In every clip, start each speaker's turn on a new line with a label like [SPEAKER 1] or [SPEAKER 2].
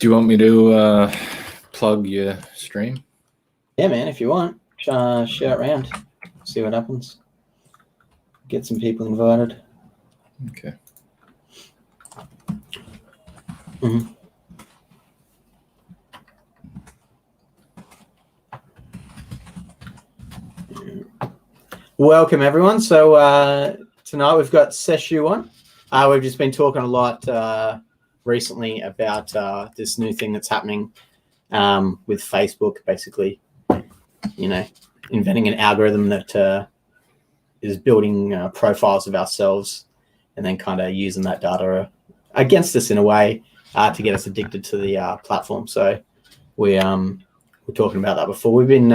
[SPEAKER 1] Do you want me to plug your stream?
[SPEAKER 2] Yeah, man, if you want, shout around, see what happens. Get some people invited.
[SPEAKER 1] Okay.
[SPEAKER 2] Mm-hmm. Welcome, everyone. So tonight we've got Seshoo on. We've just been talking a lot recently about this new thing that's happening with Facebook, basically, inventing an algorithm that is building profiles of ourselves and then kind of using that data against us in a way to get us addicted to the platform. So we're talking about that before. We've been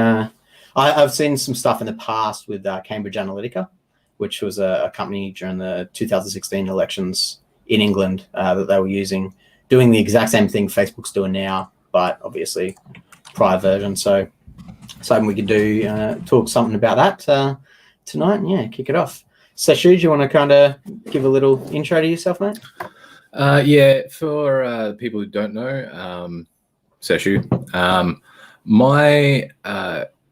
[SPEAKER 2] I've seen some stuff in the past with Cambridge Analytica, which was a company during the 2016 elections in England that they were using, doing the exact same thing Facebook's doing now, but obviously prior version. So something we could do, talk something about that tonight, and yeah, kick it off. Seshoo, do you want to kind of give a little intro to yourself, mate?
[SPEAKER 1] Yeah, for people who don't know, Seshoo, my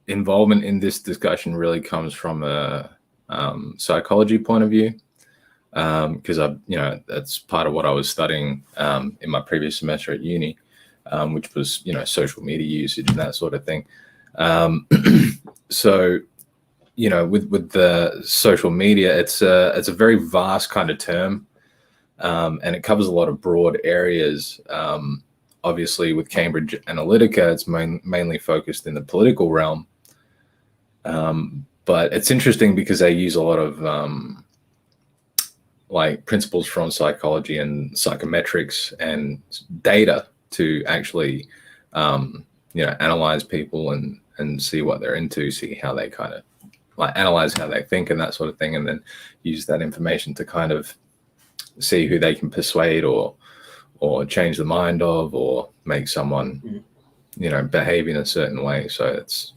[SPEAKER 1] involvement in this discussion really comes from a psychology point of view, because that's part of what I was studying in my previous semester at uni, which was social media usage and that sort of thing. So with the social media, it's a very vast kind of term, and it covers a lot of broad areas. Obviously, with Cambridge Analytica, it's mainly focused in the political realm. But it's interesting because they use a lot of principles from psychology and psychometrics and data to actually analyze people and see what they're into, see how they kind of analyze how they think and that sort of thing, and then use that information to kind of see who they can persuade or change the mind of, or make someone behave in a certain way. So it's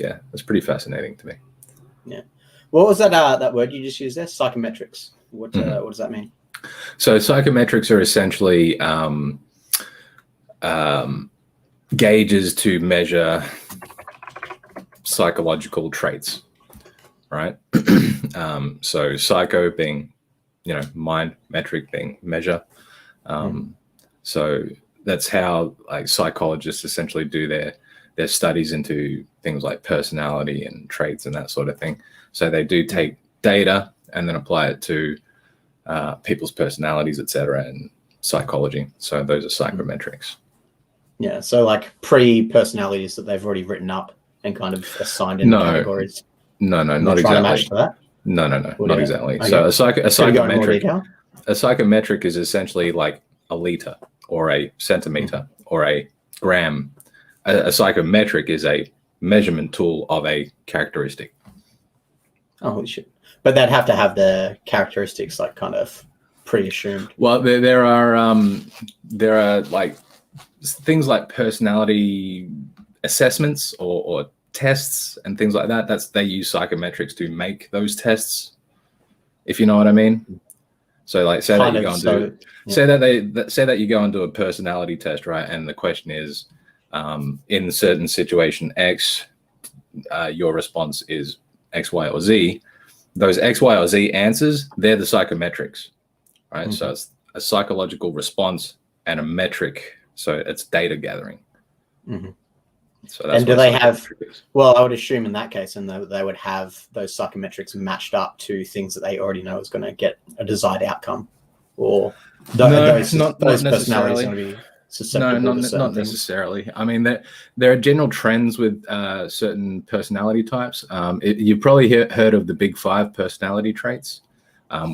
[SPEAKER 1] pretty fascinating to me.
[SPEAKER 2] Yeah. What was that word you just used there? Psychometrics. What does that mean?
[SPEAKER 1] So psychometrics are essentially gauges to measure psychological traits, right? So psycho being, mind, metric being measure. So that's how psychologists essentially do their studies into things like personality and traits and that sort of thing. So they do take data and then apply it to people's personalities, etc., and psychology. So those are psychometrics.
[SPEAKER 2] Yeah. So pre-personalities that they've already written up and kind of assigned in categories.
[SPEAKER 1] No, not exactly.
[SPEAKER 2] To match to that?
[SPEAKER 1] No, not exactly.
[SPEAKER 2] Okay.
[SPEAKER 1] So a psychometric is essentially like a liter or a centimeter or a gram. A psychometric is a measurement tool of a characteristic.
[SPEAKER 2] Oh, holy shit. But they'd have to have the characteristics kind of pre-assumed.
[SPEAKER 1] Well, there are things like personality assessments or tests and things like that. They use psychometrics to make those tests, if you know what I mean. So say that you go and do a personality test, right? And the question is, in certain situation X, your response is X, Y, or Z. Those X, Y, or Z answers, they're the psychometrics, right? Mm-hmm. So it's a psychological response and a metric. So it's data gathering.
[SPEAKER 2] Mm-hmm.
[SPEAKER 1] So that's
[SPEAKER 2] and do they have? Well, I would assume in that case, and they would have those psychometrics matched up to things that they already know is going to get a desired outcome, or those personalities going to be susceptible to certain
[SPEAKER 1] not necessarily. I mean, there are general trends with certain personality types. You've probably heard of the big 5 personality traits,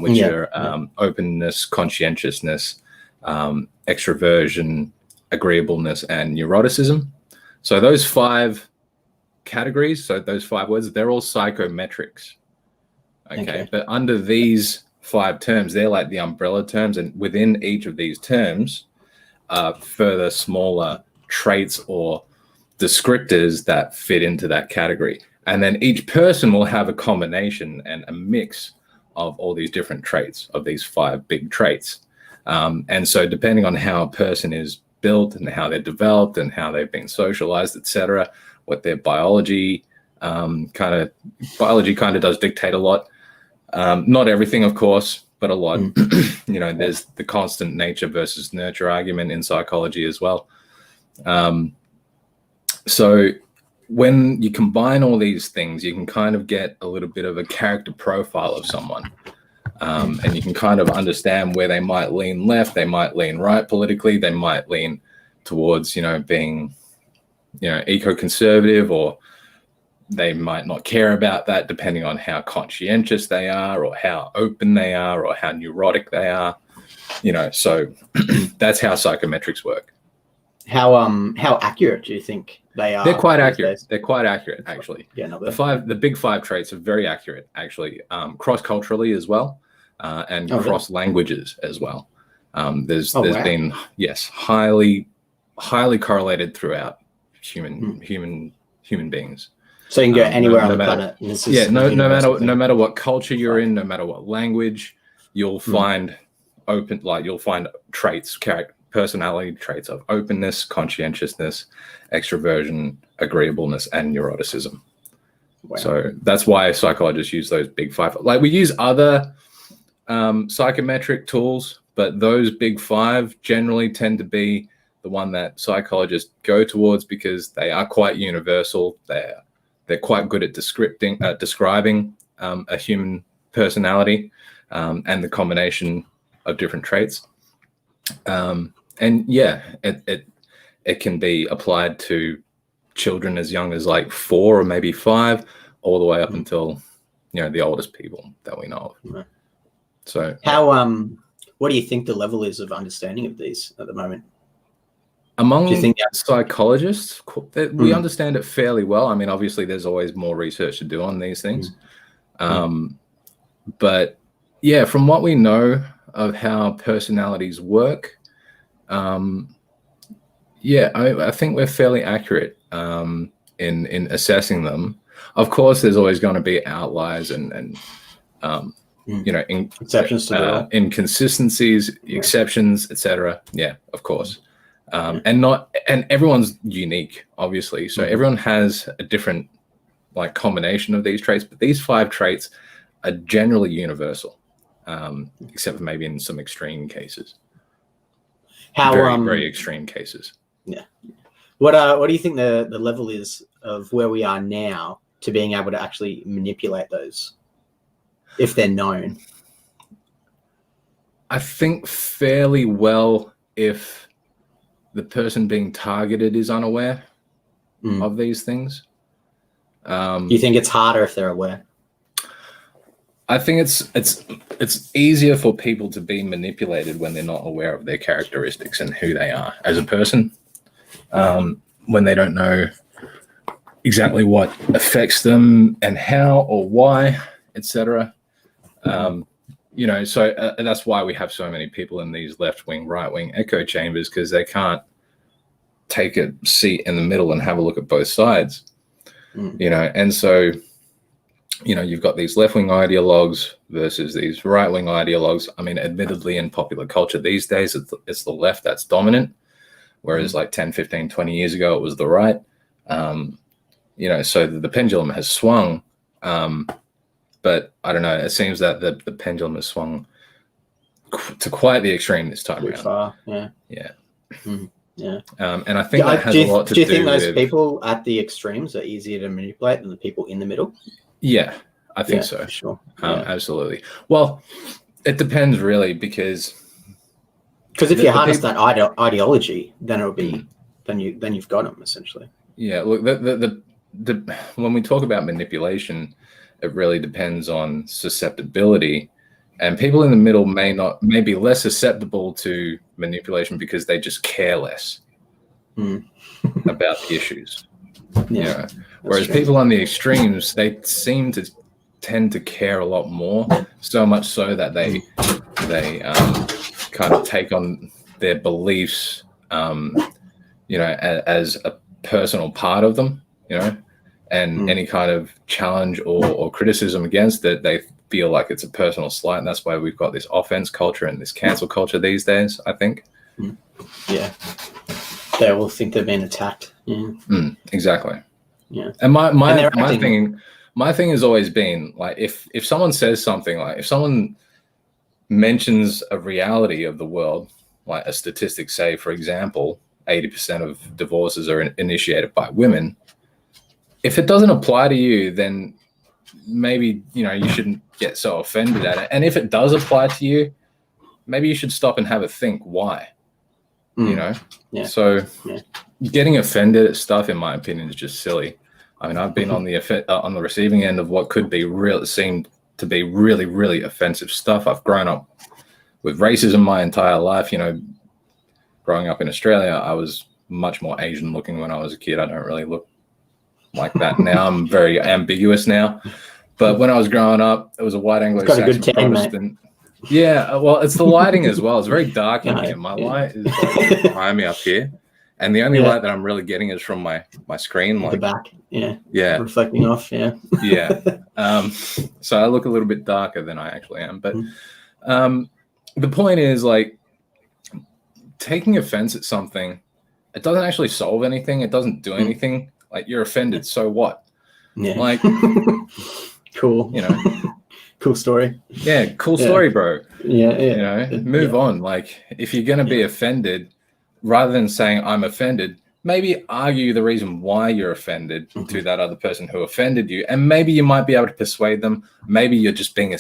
[SPEAKER 1] which are openness, conscientiousness, extroversion, agreeableness, and neuroticism. So those 5 categories, so those 5 words, they're all psychometrics. Okay. But under these 5 terms, they're like the umbrella terms, and within each of these terms, further smaller traits or descriptors that fit into that category. And then each person will have a combination and a mix of all these different traits, of these 5 big traits. And so depending on how a person is built and how they're developed and how they've been socialized, etc. What their biology biology kind of does dictate a lot. Not everything, of course, but a lot. There's the constant nature versus nurture argument in psychology as well. So when you combine all these things, you can kind of get a little bit of a character profile of someone. And you can kind of understand where they might lean left, they might lean right politically, they might lean towards, being, eco-conservative, or they might not care about that, depending on how conscientious they are, or how open they are, or how neurotic they are. So that's how psychometrics work.
[SPEAKER 2] How accurate do you think they are?
[SPEAKER 1] They're quite accurate. They're quite accurate, actually.
[SPEAKER 2] Yeah, no,
[SPEAKER 1] the big five traits are very accurate, actually, cross-culturally as well, and cross languages as well. There's been highly correlated throughout human beings.
[SPEAKER 2] So you can go anywhere on the planet.
[SPEAKER 1] No matter what culture you're in, no matter what language, you'll find you'll find traits, personality traits of openness, conscientiousness, extroversion, agreeableness, and neuroticism. Wow. So that's why psychologists use those big five. Like, we use other psychometric tools, but those big five generally tend to be the one that psychologists go towards because they are quite universal. They're quite good at describing a human personality and the combination of different traits. It can be applied to children as young as like 4 or maybe 5, all the way up until the oldest people that we know of.
[SPEAKER 2] Right.
[SPEAKER 1] So
[SPEAKER 2] what do you think the level is of understanding of these at the moment?
[SPEAKER 1] Among psychologists, we understand it fairly well. I mean, obviously, there's always more research to do on these things. But yeah, from what we know of how personalities work, I think we're fairly accurate in assessing them. Of course, there's always going to be outliers and
[SPEAKER 2] exceptions to the
[SPEAKER 1] inconsistencies, exceptions, etc. Yeah, of course. And everyone's unique, obviously. So everyone has a different combination of these traits, but these 5 traits are generally universal, except for maybe in some extreme cases. Very extreme cases.
[SPEAKER 2] Yeah. What do you think the level is of where we are now to being able to actually manipulate those, if they're known?
[SPEAKER 1] I think fairly well if the person being targeted is unaware of these things.
[SPEAKER 2] Do you think it's harder if they're aware?
[SPEAKER 1] I think it's easier for people to be manipulated when they're not aware of their characteristics and who they are as a person. When they don't know exactly what affects them and how or why, etc. So that's why we have so many people in these left-wing, right-wing echo chambers, because they can't take a seat in the middle and have a look at both sides. And so you've got these left-wing ideologues versus these right-wing ideologues. I mean, admittedly, in popular culture these days, it's the left that's dominant, whereas 10, 15, 20 years ago, it was the right. So the pendulum has swung. But I don't know, it seems that the pendulum has swung to quite the extreme this time around.
[SPEAKER 2] Far, yeah.
[SPEAKER 1] Yeah. And I think that has a lot to do with...
[SPEAKER 2] Do you think those people at the extremes are easier to manipulate than the people in the middle?
[SPEAKER 1] Yeah, I think so.
[SPEAKER 2] For sure.
[SPEAKER 1] Absolutely. Well, it depends really, because
[SPEAKER 2] if you harness that ideology, then it'll be then you've got them essentially.
[SPEAKER 1] Yeah. Look, the when we talk about manipulation, it really depends on susceptibility, and people in the middle may be less susceptible to manipulation because they just care less about the issues. Whereas people on the extremes, they seem to tend to care a lot more, so much so that they kind of take on their beliefs, as a personal part of them, and any kind of challenge or criticism against it, they feel like it's a personal slight. And that's why we've got this offense culture and this cancel culture these days, I think.
[SPEAKER 2] Yeah. they will think they've been attacked. Yeah.
[SPEAKER 1] Exactly.
[SPEAKER 2] Yeah.
[SPEAKER 1] And my thing has always been like, if someone says something, like if someone mentions a reality of the world, like a statistic, say, for example, 80% of divorces are initiated by women. If it doesn't apply to you, then maybe, you shouldn't get so offended at it. And if it does apply to you, maybe you should stop and have a think why, Yeah. So getting offended at stuff, in my opinion, is just silly. I mean, I've been on the receiving end of what could be seemed to be really, really offensive stuff. I've grown up with racism my entire life. Growing up in Australia, I was much more Asian looking when I was a kid. I don't really look like that now. I'm very ambiguous now. But when I was growing up, it was a white Anglo-Saxon Protestant. Yeah, well, it's the lighting as well. It's very dark in here. My light is like behind me up here. And the only light that I'm really getting is from my screen. Like
[SPEAKER 2] the back,
[SPEAKER 1] yeah.
[SPEAKER 2] Reflecting off, yeah.
[SPEAKER 1] So I look a little bit darker than I actually am. But the point is, like, taking offense at something, it doesn't actually solve anything. It doesn't do anything. Like, you're offended, so what?
[SPEAKER 2] Yeah.
[SPEAKER 1] Like,
[SPEAKER 2] cool. Cool story.
[SPEAKER 1] Yeah, cool story, bro.
[SPEAKER 2] Yeah.
[SPEAKER 1] Move on. Like, if you're going to be offended, rather than saying I'm offended, maybe argue the reason why you're offended to that other person who offended you. And maybe you might be able to persuade them. Maybe you're just being,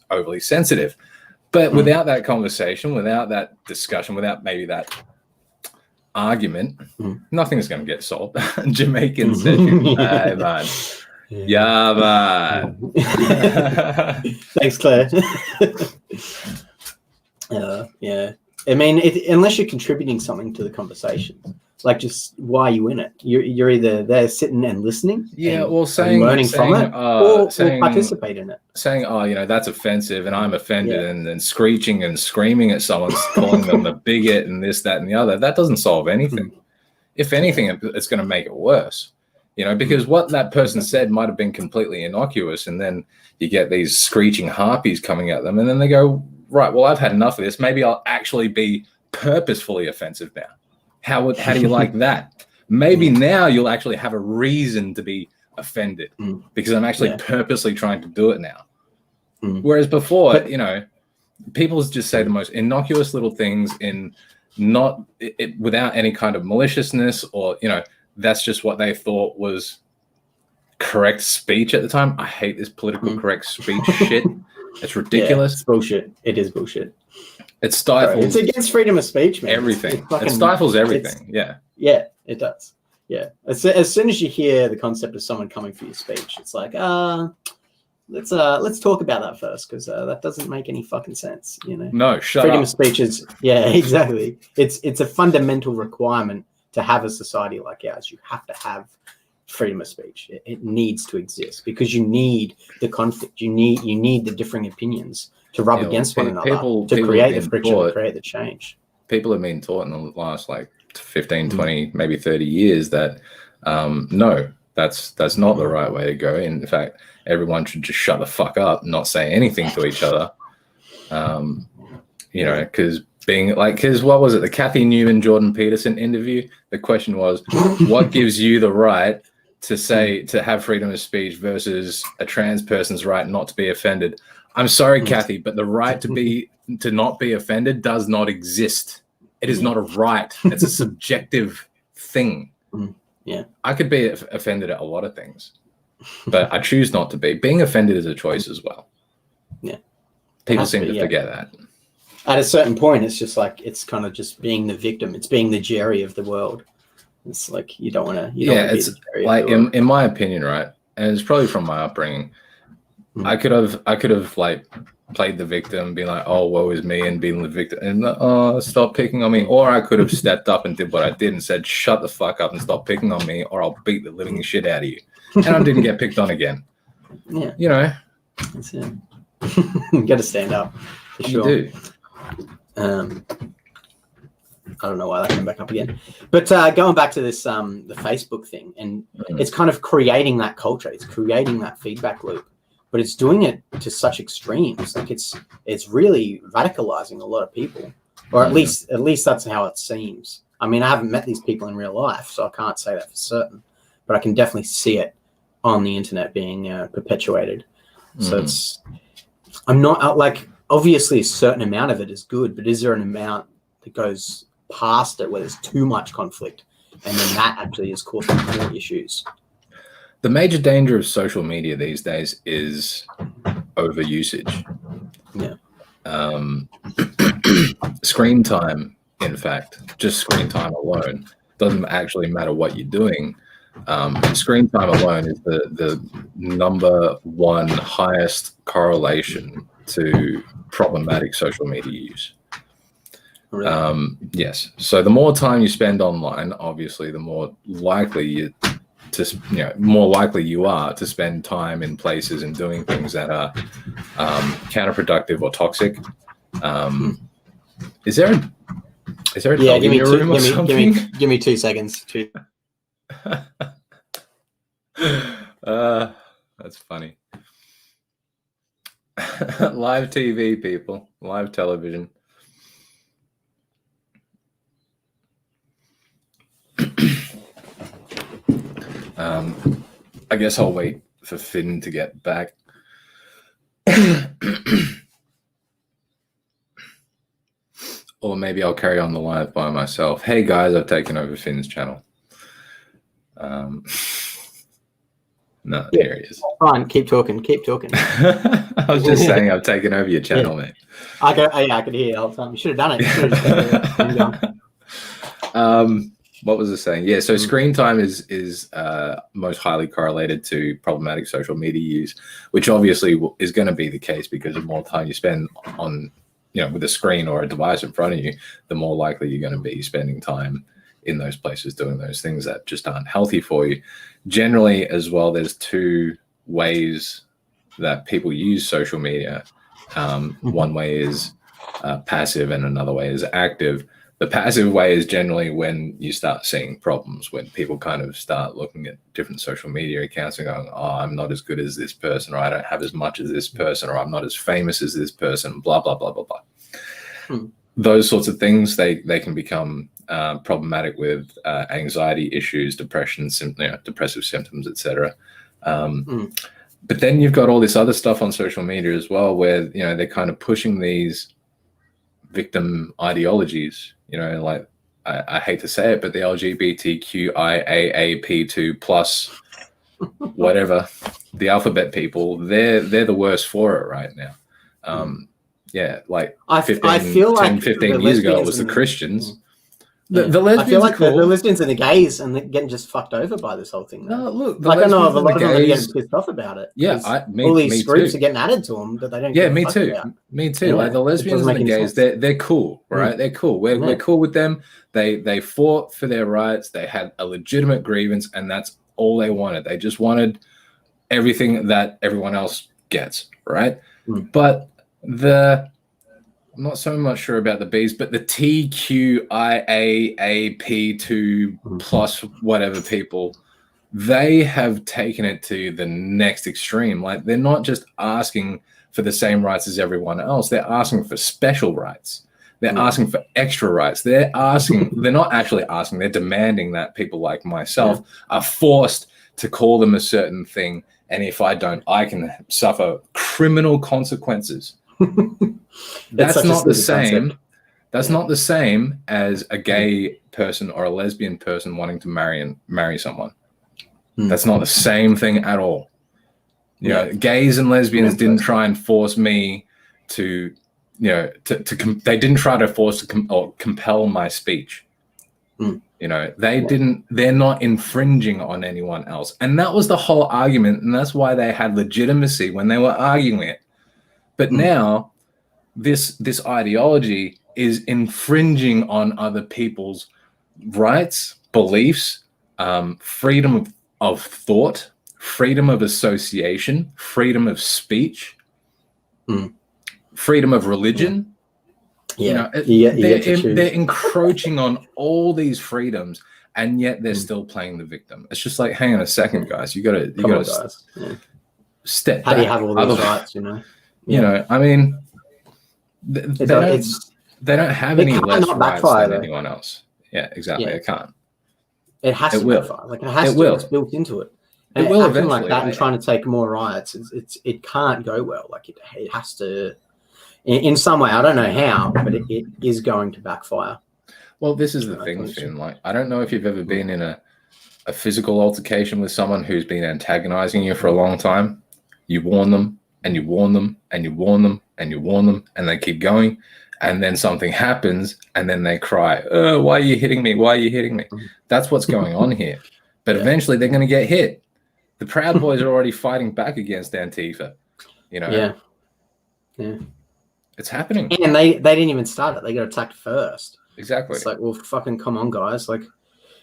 [SPEAKER 1] overly sensitive. But without that conversation, without that discussion, without maybe that argument, nothing's going to get solved. Jamaican Seshoo. Hey, man. Yeah, man.
[SPEAKER 2] Thanks, Claire. Yeah. I mean, unless you're contributing something to the conversation, like, just why are you in it? You're either there sitting and listening, learning from it, or participate in it.
[SPEAKER 1] Saying, that's offensive, and I'm offended, and then screeching and screaming at someone, calling them a bigot and this, that, and the other. That doesn't solve anything. If anything, it's going to make it worse. Because what that person said might have been completely innocuous, and then you get these screeching harpies coming at them, and then they go, right, well, I've had enough of this. Maybe I'll actually be purposefully offensive now. How do you like that? Maybe now you'll actually have a reason to be offended because I'm actually purposely trying to do it now. Whereas before, people just say the most innocuous little things without any kind of maliciousness, or, that's just what they thought was correct speech at the time. I hate this political correct speech shit. It's ridiculous.
[SPEAKER 2] It's bullshit. It is bullshit.
[SPEAKER 1] It stifles.
[SPEAKER 2] It's against freedom of speech, man.
[SPEAKER 1] Everything. It stifles everything. Yeah, it does. Yeah. As soon as you hear the concept of someone coming for your speech, it's like, let's talk about that first, because that doesn't make any fucking sense. No, shut
[SPEAKER 2] freedom
[SPEAKER 1] up.
[SPEAKER 2] of speech is exactly. It's a fundamental requirement to have a society like ours. You have to have freedom of speech. It needs to exist because you need the conflict. You need the differing opinions to rub against one another to create the friction, to create the change.
[SPEAKER 1] People have been taught in the last 15, 20, maybe 30 years that no, that's not the right way to go. In fact, everyone should just shut the fuck up, not say anything to each other. Because what was it? The Kathy Newman, Jordan Peterson interview. The question was, what gives you the right to have freedom of speech versus a trans person's right not to be offended? I'm sorry, Kathy, but the right to not be offended does not exist. It is not a right. It's a subjective thing.
[SPEAKER 2] Yeah.
[SPEAKER 1] I could be offended at a lot of things, but I choose not to be. Being offended is a choice as well.
[SPEAKER 2] Yeah.
[SPEAKER 1] People seem to forget that.
[SPEAKER 2] At a certain point, it's just like, it's kind of just being the victim. It's being the Jerry of the world. It's like, you don't want to.
[SPEAKER 1] It's like, in my opinion, right? And it's probably from my upbringing. I could have played the victim, being like, "Oh, woe is me," and being the victim, and stop picking on me. Or I could have stepped up and did what I did and said, "Shut the fuck up and stop picking on me, or I'll beat the living shit out of you." And I didn't get picked on again.
[SPEAKER 2] Yeah, that's it. You got to stand up. For sure.
[SPEAKER 1] You do.
[SPEAKER 2] I don't know why that came back up again, but going back to this, the Facebook thing, and it's kind of creating that culture. It's creating that feedback loop, but it's doing it to such extremes. Like it's really radicalizing a lot of people, or at least that's how it seems. I mean, I haven't met these people in real life, so I can't say that for certain, but I can definitely see it on the internet being perpetuated. So I'm not like, obviously a certain amount of it is good, but is there an amount that goes past it where there's too much conflict, and then that actually is causing more issues?
[SPEAKER 1] The major danger of social media these days is overusage.
[SPEAKER 2] Yeah.
[SPEAKER 1] Screen time, in fact, just screen time alone, doesn't actually matter what you're doing. Screen time alone is the number one highest correlation to problematic social media use.
[SPEAKER 2] Really?
[SPEAKER 1] Yes. So the more time you spend online, obviously, the more likely you are to spend time in places and doing things that are counterproductive or toxic. Is there a dog in your room or something?
[SPEAKER 2] Give me 2 seconds.
[SPEAKER 1] That's funny. Live TV, people. Live television. I guess I'll wait for Finn to get back. Or maybe I'll carry on the live by myself. Hey guys, I've taken over Finn's channel. No, here he is.
[SPEAKER 2] Fine, keep talking.
[SPEAKER 1] I was just saying I've taken over your channel, mate.
[SPEAKER 2] I could hear you the whole time. You should have done it. You should have just
[SPEAKER 1] what was I saying? Yeah, so screen time is most highly correlated to problematic social media use, which obviously is going to be the case because the more time you spend on, with a screen or a device in front of you, the more likely you're going to be spending time in those places doing those things that just aren't healthy for you. Generally, as well, there's two ways that people use social media. One way is passive and another way is active. The passive way is generally when you start seeing problems, when people kind of start looking at different social media accounts and going, oh, I'm not as good as this person, or I don't have as much as this person, or I'm not as famous as this person, blah, blah, blah, blah, blah. Those sorts of things, they can become problematic with anxiety issues, depression, depressive symptoms, etc. But then you've got all this other stuff on social media as well, where they're kind of pushing these victim ideologies. Like I hate to say it, but the LGBTQIAAP2 plus whatever, the alphabet people, they're the worst for it right now. Like 15 years ago, it was the Christians. The lesbians,
[SPEAKER 2] I feel like
[SPEAKER 1] cool.
[SPEAKER 2] the lesbians and the gays, and they're getting just fucked over by this whole thing.
[SPEAKER 1] No, look,
[SPEAKER 2] I know of a lot of them are getting pissed off about it.
[SPEAKER 1] Yeah,
[SPEAKER 2] all these groups are getting added to them that they don't.
[SPEAKER 1] Yeah, me too. Me too. Yeah, like the lesbians and the gays, they're cool, right? They're cool. We're cool with them. They fought for their rights. They had a legitimate grievance, and that's all they wanted. They just wanted everything that everyone else gets, right? But I'm not so much sure about the B's, but the TQIAAP2 plus whatever people, they have taken it to the next extreme. Like they're not just asking for the same rights as everyone else. They're asking for special rights. They're asking for extra rights. They're not actually asking, they're demanding that people like myself are forced to call them a certain thing. And if I don't, I can suffer criminal consequences. That's not the same. Concept. That's not the same as a gay person or a lesbian person wanting to marry someone. That's not the same thing at all. Gays and lesbians didn't try and force me to, they didn't try to force or compel my speech. They're not infringing on anyone else. And that was the whole argument. And that's why they had legitimacy when they were arguing it. But now this ideology is infringing on other people's rights, beliefs, freedom of thought, freedom of association, freedom of speech, freedom of religion. They're encroaching on all these freedoms, and yet they're still playing the victim. It's just like, hang on a second, guys. You gotta step back.
[SPEAKER 2] How do you have all these rights?
[SPEAKER 1] I mean, they don't have any less rights than anyone else. Yeah, exactly.
[SPEAKER 2] Yeah.
[SPEAKER 1] It can't.
[SPEAKER 2] It has
[SPEAKER 1] It
[SPEAKER 2] to
[SPEAKER 1] will.
[SPEAKER 2] backfire. Like it has
[SPEAKER 1] It
[SPEAKER 2] to.
[SPEAKER 1] will.
[SPEAKER 2] It's built into it.
[SPEAKER 1] It
[SPEAKER 2] And
[SPEAKER 1] will
[SPEAKER 2] acting
[SPEAKER 1] eventually.
[SPEAKER 2] like that and
[SPEAKER 1] right?
[SPEAKER 2] trying to take more riots, it can't go well. Like it has to. In some way, I don't know how, but it is going to backfire.
[SPEAKER 1] Well, this is the thing, Finn. Like, I don't know if you've ever been in a physical altercation with someone who's been antagonizing you for a long time. You warn them, and you warn them, and you warn them, and you warn them, and they keep going. And then something happens, and then they cry, "Oh, why are you hitting me? Why are you hitting me?" That's what's going on here. But eventually, they're going to get hit. The Proud Boys are already fighting back against Antifa. You know?
[SPEAKER 2] Yeah.
[SPEAKER 1] It's happening.
[SPEAKER 2] And they didn't even start it. They got attacked first.
[SPEAKER 1] Exactly.
[SPEAKER 2] It's like, well, fucking come on, guys. Like,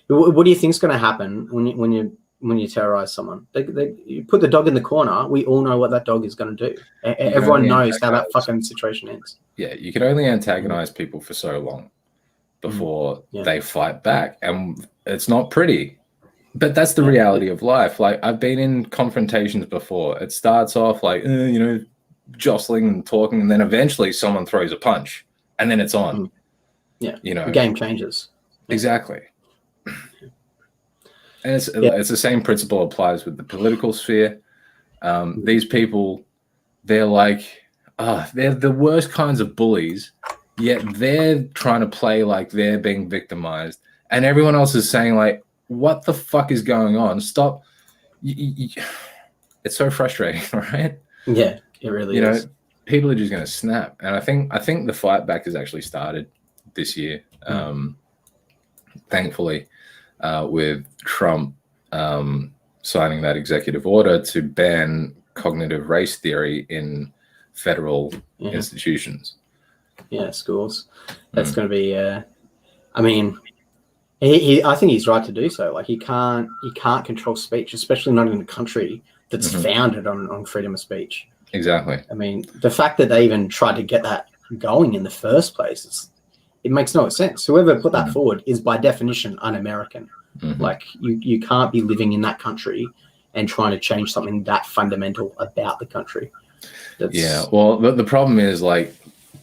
[SPEAKER 2] what do you think's going to happen when you terrorize someone? You put the dog in the corner. We all know what that dog is going to do. Everyone knows how that fucking situation ends.
[SPEAKER 1] Yeah, you can only antagonize people for so long before they fight back, and it's not pretty. But that's the reality of life. Like, I've been in confrontations before. It starts off like, jostling and talking, and then eventually someone throws a punch, and then it's on.
[SPEAKER 2] Yeah, the game changes.
[SPEAKER 1] Exactly. And it's the same principle applies with the political sphere. These people, they're like, they're the worst kinds of bullies, yet they're trying to play like they're being victimized, and everyone else is saying like, what the fuck is going on? Stop. It's so frustrating, right?
[SPEAKER 2] Yeah, it really is.
[SPEAKER 1] People are just going to snap. And I think the fight back has actually started this year, thankfully, with Trump signing that executive order to ban cognitive race theory in federal institutions. Yeah,
[SPEAKER 2] schools. That's going to be, I mean, I think he's right to do so. Like, you can't control speech, especially not in a country that's founded on freedom of speech.
[SPEAKER 1] Exactly.
[SPEAKER 2] I mean, the fact that they even tried to get that going in the first place, it makes no sense. Whoever put that forward is by definition un-American. Like, you can't be living in that country and trying to change something that fundamental about the country.
[SPEAKER 1] Well, the problem is, like,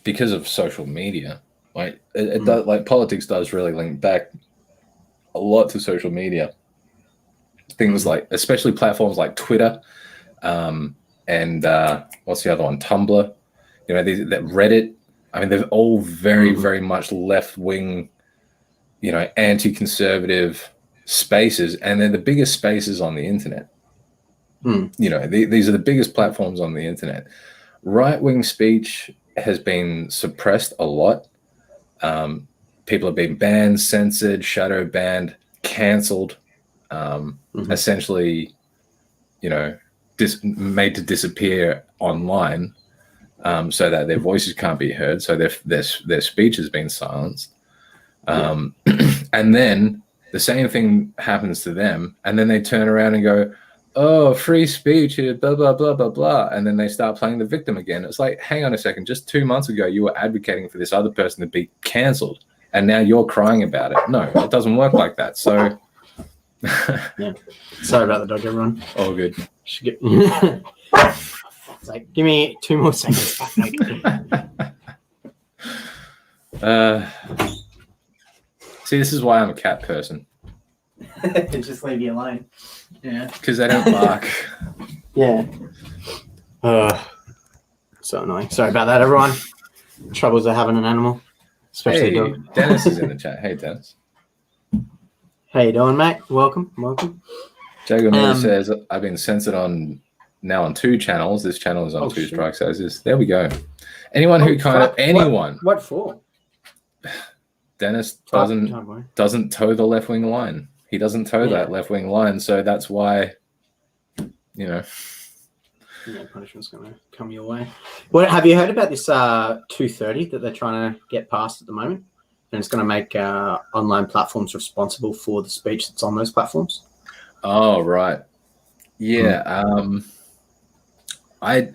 [SPEAKER 1] because of social media, like it does, like, politics does really link back a lot to social media. Things like, especially platforms like Twitter, and what's the other one? Tumblr. That Reddit. I mean, they're all very, very much left-wing, anti-conservative spaces, and they're the biggest spaces on the internet. These are the biggest platforms on the internet. Right-wing speech has been suppressed a lot. People have been banned, censored, shadow banned, cancelled, essentially, made to disappear online, so that their voices can't be heard, so their speech has been silenced. And then the same thing happens to them, and then they turn around and go, "Oh, free speech, blah, blah, blah, blah, blah." And then they start playing the victim again. It's like, hang on a second, just 2 months ago, you were advocating for this other person to be cancelled, and now you're crying about it. No, it doesn't work like that. So,
[SPEAKER 2] Sorry about the dog, everyone.
[SPEAKER 1] All good.
[SPEAKER 2] It's like, give me 2 more seconds.
[SPEAKER 1] See, this is why I'm a cat person.
[SPEAKER 2] Just leave you alone. Yeah.
[SPEAKER 1] Because they don't bark.
[SPEAKER 2] Yeah. So annoying. Sorry about that, everyone. Troubles of having an animal, especially a dog.
[SPEAKER 1] Dennis is in the chat. Hey, Dennis.
[SPEAKER 2] How you doing, mate? Welcome.
[SPEAKER 1] Jago Miller says, I've been censored on 2 channels. This channel is on 2 strikes. There we go. Anyone who anyone.
[SPEAKER 2] What for?
[SPEAKER 1] Dennis doesn't toe the left-wing line. He doesn't toe that left-wing line, so that's why,
[SPEAKER 2] punishment's going to come your way. Well, have you heard about this 230 that they're trying to get passed at the moment? And it's going to make online platforms responsible for the speech that's on those platforms.
[SPEAKER 1] Oh, right. Yeah. I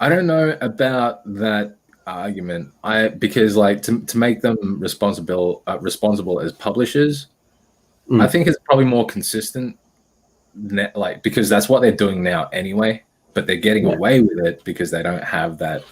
[SPEAKER 1] don't know about that argument. Because like to make them responsible as publishers, I think it's probably more consistent, like, because that's what they're doing now anyway, but they're getting away with it because they don't have that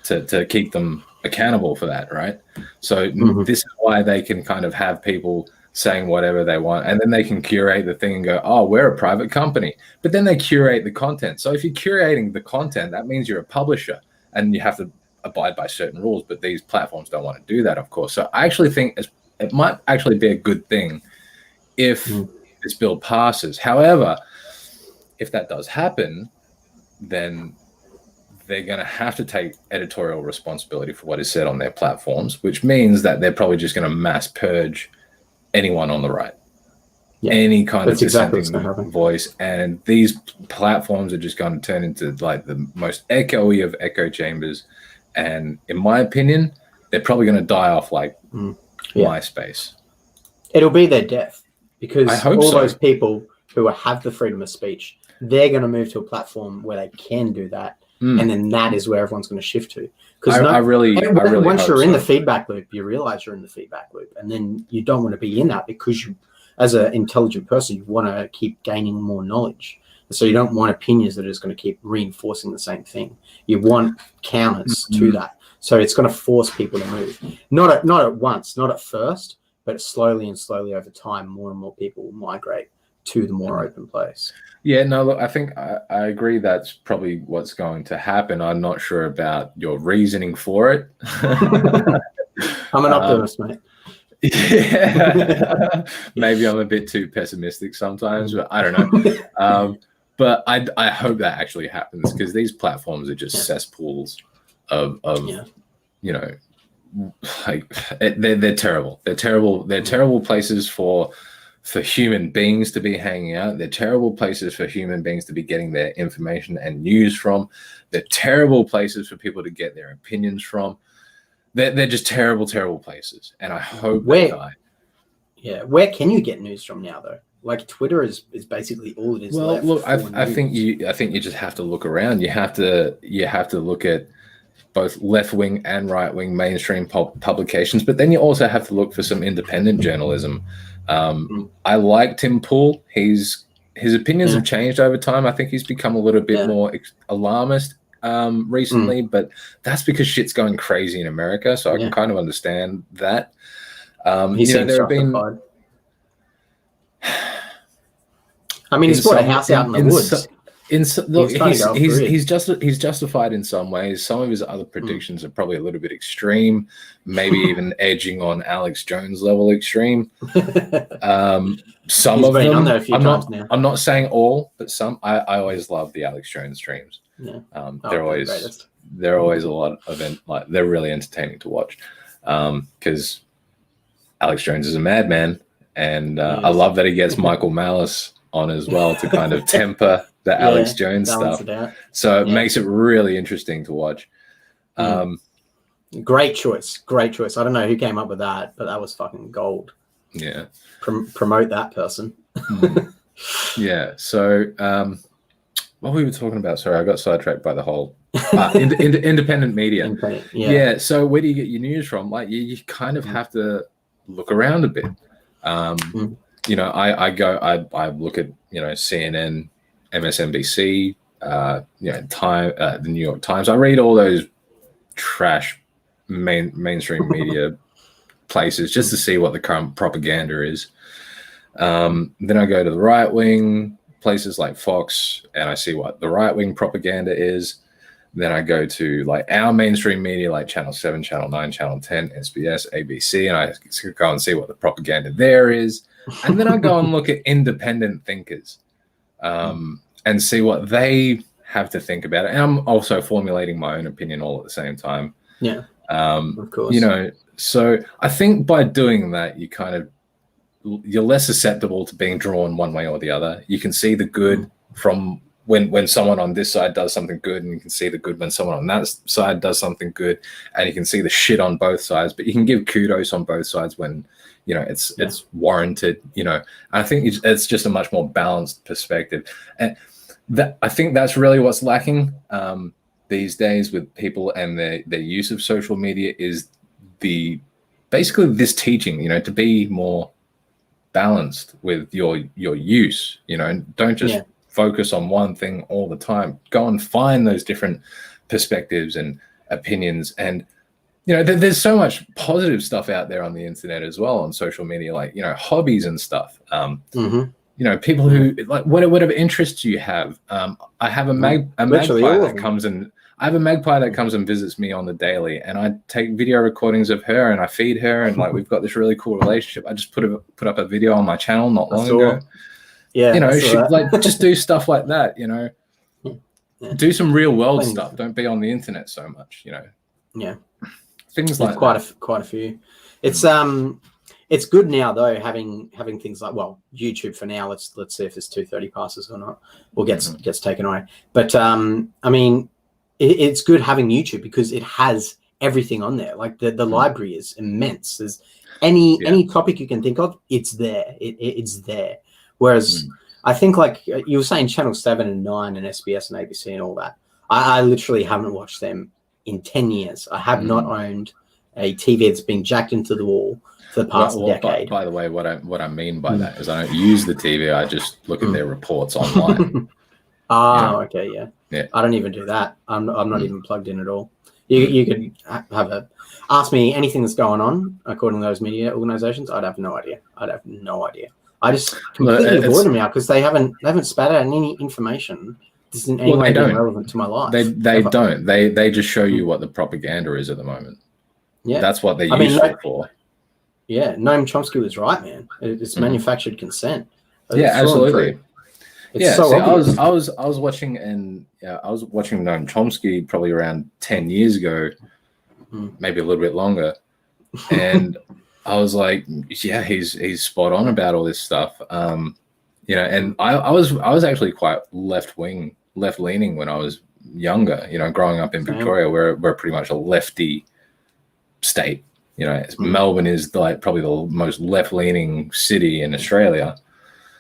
[SPEAKER 1] to keep them accountable for that, right? So this is why they can kind of have people saying whatever they want, and then they can curate the thing and go, oh, we're a private company, but then they curate the content. So if you're curating the content, that means you're a publisher and you have to abide by certain rules, but these platforms don't want to do that, of course. So I actually think it might actually be a good thing if this bill passes. However, if that does happen, then they're going to have to take editorial responsibility for what is said on their platforms, which means that they're probably just going to mass purge anyone on the right, any kind of dissenting voice. And these platforms are just going to turn into like the most echoey of echo chambers. And in my opinion, they're probably going to die off like MySpace.
[SPEAKER 2] It'll be their death, because all those people who have the freedom of speech, they're going to move to a platform where they can do that. And then that is where everyone's going to shift to. Because once you're in the feedback loop, you realize you're in the feedback loop, and then you don't want to be in that, because you, as an intelligent person, you want to keep gaining more knowledge. So you don't want opinions that are just going to keep reinforcing the same thing. You want counters to that. So it's going to force people to move. Not at once, not at first, but slowly and slowly over time, more and more people will migrate to the more open place.
[SPEAKER 1] Yeah, no, look, I think I agree that's probably what's going to happen. I'm not sure about your reasoning for it.
[SPEAKER 2] I'm an optimist, mate.
[SPEAKER 1] Yeah, maybe I'm a bit too pessimistic sometimes, but I don't know. But I hope that actually happens, because these platforms are just cesspools of you know, like they're terrible. They're terrible. They're terrible places for human beings to be hanging out. They're terrible places for human beings to be getting their information and news from. They're terrible places for people to get their opinions from. They're just terrible, terrible places. And I hope they die. Yeah,
[SPEAKER 2] where can you get news from now, though? Like Twitter is basically all it is.
[SPEAKER 1] Well, look, I think you just have to look around. You have to look at both left-wing and right-wing mainstream publications, but then you also have to look for some independent journalism. I like Tim Pool. His opinions have changed over time. I think he's become a little bit more alarmist recently, but that's because shit's going crazy in America, so I can kind of understand that. There have been.
[SPEAKER 2] I mean, he's bought a house out in the woods.
[SPEAKER 1] He's justified in some ways. Some of his other predictions are probably a little bit extreme, maybe even edging on Alex Jones level extreme. Some of them, I'm not saying all, but some. I always love the Alex Jones streams.
[SPEAKER 2] Yeah.
[SPEAKER 1] They're always a lot of they're really entertaining to watch, because Alex Jones is a madman, and I love that he gets Michael Malice on as well to kind of temper the Alex Jones stuff. So it makes it really interesting to watch.
[SPEAKER 2] Great choice. I don't know who came up with that, but that was fucking gold.
[SPEAKER 1] Yeah.
[SPEAKER 2] Promote that person.
[SPEAKER 1] Yeah. So what we were talking about, sorry, I got sidetracked by the whole independent media. Yeah. So where do you get your news from? Like you kind of have to look around a bit. I look at, CNN, MSNBC, the New York Times. I read all those trash mainstream media places just to see what the current propaganda is. Then I go to the right wing places like Fox, and I see what the right wing propaganda is. Then I go to like our mainstream media, like Channel 7, Channel 9, Channel 10, SBS, ABC, and I go and see what the propaganda there is. And then I go and look at independent thinkers and see what they have to think about it. And I'm also formulating my own opinion all at the same time.
[SPEAKER 2] Yeah, of course.
[SPEAKER 1] So I think by doing that, you're less susceptible to being drawn one way or the other. You can see the good from when someone on this side does something good, and you can see the good when someone on that side does something good, and you can see the shit on both sides, but you can give kudos on both sides when it's warranted. I think it's just a much more balanced perspective, and I think that's really what's lacking these days with people and their use of social media is basically this teaching, to be more balanced with your use, don't just focus on one thing all the time. Go and find those different perspectives and opinions, and you know, there's so much positive stuff out there on the internet as well, on social media, like, you know, hobbies and stuff. You know, people who like whatever interests you have. I have a magpie that comes and I have a magpie that comes and visits me on the daily, and I take video recordings of her and I feed her, and like we've got this really cool relationship. I just put up a video on my channel not long ago.
[SPEAKER 2] Yeah,
[SPEAKER 1] you know, like just do stuff like that. You know, do some real world stuff. Don't be on the internet so much. You know.
[SPEAKER 2] Yeah.
[SPEAKER 1] Things like
[SPEAKER 2] quite a few. It's good now though, having things like, well, YouTube for now. Let's see if this 230 passes or not, or gets taken away. But I mean, it's good having YouTube because it has everything on there. Like the library is immense. There's any topic you can think of, it's there. It's there. Whereas I think, like you were saying, Channel 7 and 9 and SBS and ABC and all that, I literally haven't watched them in 10 years. I have not owned a TV that's been jacked into the wall for the past decade.
[SPEAKER 1] By the way, what I mean by that is I don't use the TV. I just look at their reports online.
[SPEAKER 2] Okay, yeah. I don't even do that. I'm not even plugged in at all. You could ask me anything that's going on according to those media organizations. I'd have no idea. I just completely avoid them now because they haven't spat out any information. This isn't any way relevant to my life.
[SPEAKER 1] They don't. They just show you what the propaganda is at the moment. Yeah, that's what they're useful for.
[SPEAKER 2] Yeah, Noam Chomsky was right, man. It's manufactured consent.
[SPEAKER 1] Yeah, absolutely.
[SPEAKER 2] It's so obvious.
[SPEAKER 1] I was watching Noam Chomsky probably around 10 years ago, maybe a little bit longer, and I was like, yeah, he's spot on about all this stuff. You know, and I was actually quite left leaning when I was younger. You know, growing up in Victoria, we're pretty much a lefty state. You know, Melbourne is like probably the most left-leaning city in Australia.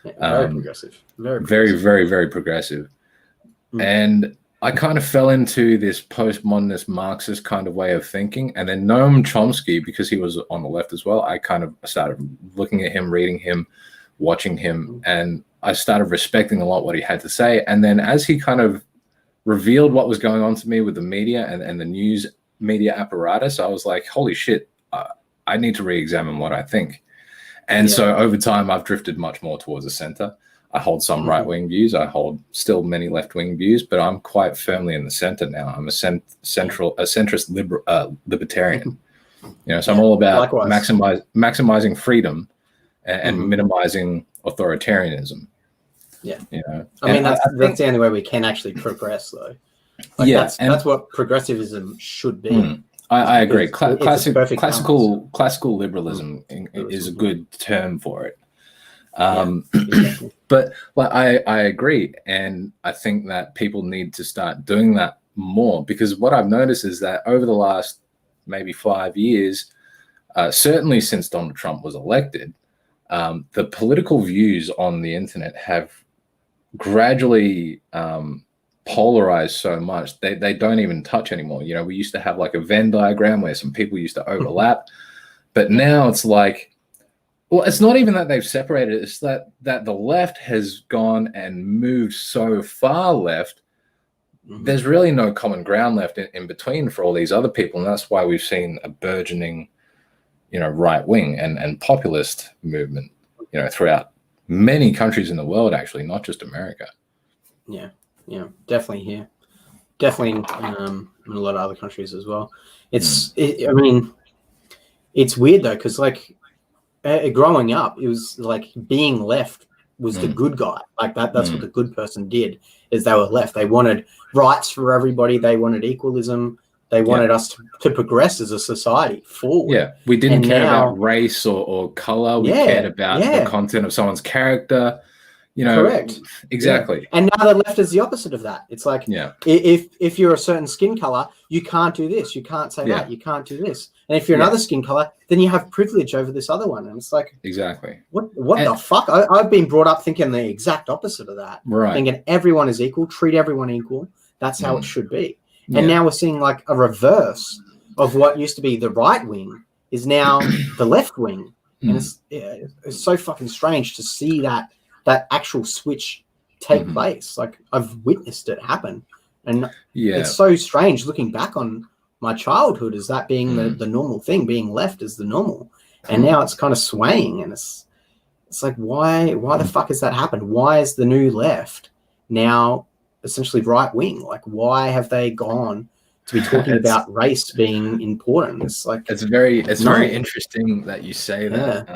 [SPEAKER 2] Very progressive.
[SPEAKER 1] Very progressive. And I kind of fell into this postmodernist Marxist kind of way of thinking. And then Noam Chomsky, because he was on the left as well, I kind of started looking at him, reading him, watching him, and I started respecting a lot what he had to say. And then as he kind of revealed what was going on to me with the media and the news media apparatus, I was like, holy shit, I need to re-examine what I think. And so over time, I've drifted much more towards the center. I hold some right-wing views. I hold still many left-wing views, but I'm quite firmly in the center now. I'm a centrist libertarian. You know, so I'm all about maximizing freedom and minimizing authoritarianism.
[SPEAKER 2] Yeah,
[SPEAKER 1] you know,
[SPEAKER 2] I mean that's the only way we can actually progress, though. Like that's what progressivism should be.
[SPEAKER 1] I agree. Classical liberalism is a good term for it. But like I agree, and I think that people need to start doing that more, because what I've noticed is that over the last maybe 5 years, certainly since Donald Trump was elected, the political views on the internet have gradually polarized so much they don't even touch anymore. You know, we used to have like a Venn diagram where some people used to overlap, but now it's like, well, it's not even that they've separated, it's that the left has gone and moved so far left, there's really no common ground left in between for all these other people. And that's why we've seen a burgeoning, you know, right wing and populist movement, you know, throughout many countries in the world, actually, not just America.
[SPEAKER 2] Yeah, definitely here. Definitely in a lot of other countries as well. I mean, it's weird though, because like growing up, it was like being left was the good guy. Like that's what the good person did, is they were left. They wanted rights for everybody. They wanted equalism. They wanted us to progress as a society forward.
[SPEAKER 1] Yeah, we didn't care about race or color. We cared about the content of someone's character. You know,
[SPEAKER 2] correct.
[SPEAKER 1] Exactly.
[SPEAKER 2] Yeah. And now the left is the opposite of that. It's like, if you're a certain skin color, you can't do this. You can't say that. You can't do this. And if you're another skin color, then you have privilege over this other one. And it's like,
[SPEAKER 1] exactly.
[SPEAKER 2] What the fuck? I've been brought up thinking the exact opposite of that.
[SPEAKER 1] Right.
[SPEAKER 2] Thinking everyone is equal, treat everyone equal. That's how it should be. And now we're seeing like a reverse of what used to be the right wing is now the left wing. And it's so fucking strange to see that actual switch take place. Like I've witnessed it happen, and it's so strange looking back on my childhood as that being the normal thing, being left as the normal. And now it's kind of swaying, and it's like, why the fuck has that happened? Why is the new left now essentially right wing? Like, why have they gone to be talking about race being important? It's like,
[SPEAKER 1] it's very interesting that you say that.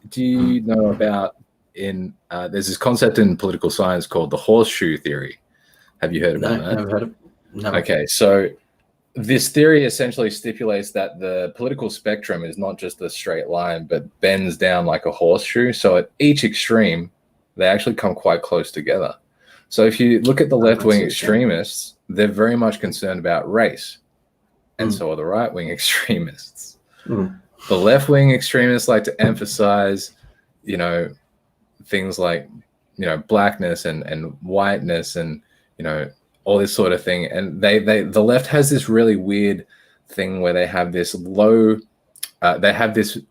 [SPEAKER 1] Do you know about there's this concept in political science called the horseshoe theory? Have you heard about that?
[SPEAKER 2] Never heard of it. No.
[SPEAKER 1] Okay, so this theory essentially stipulates that the political spectrum is not just a straight line, but bends down like a horseshoe. So at each extreme, they actually come quite close together. So if you look at the left-wing extremists, they're very much concerned about race. And so are the right-wing extremists. The left-wing extremists like to emphasize, things like, blackness and whiteness and, all this sort of thing. And the left has this really weird thing where they have this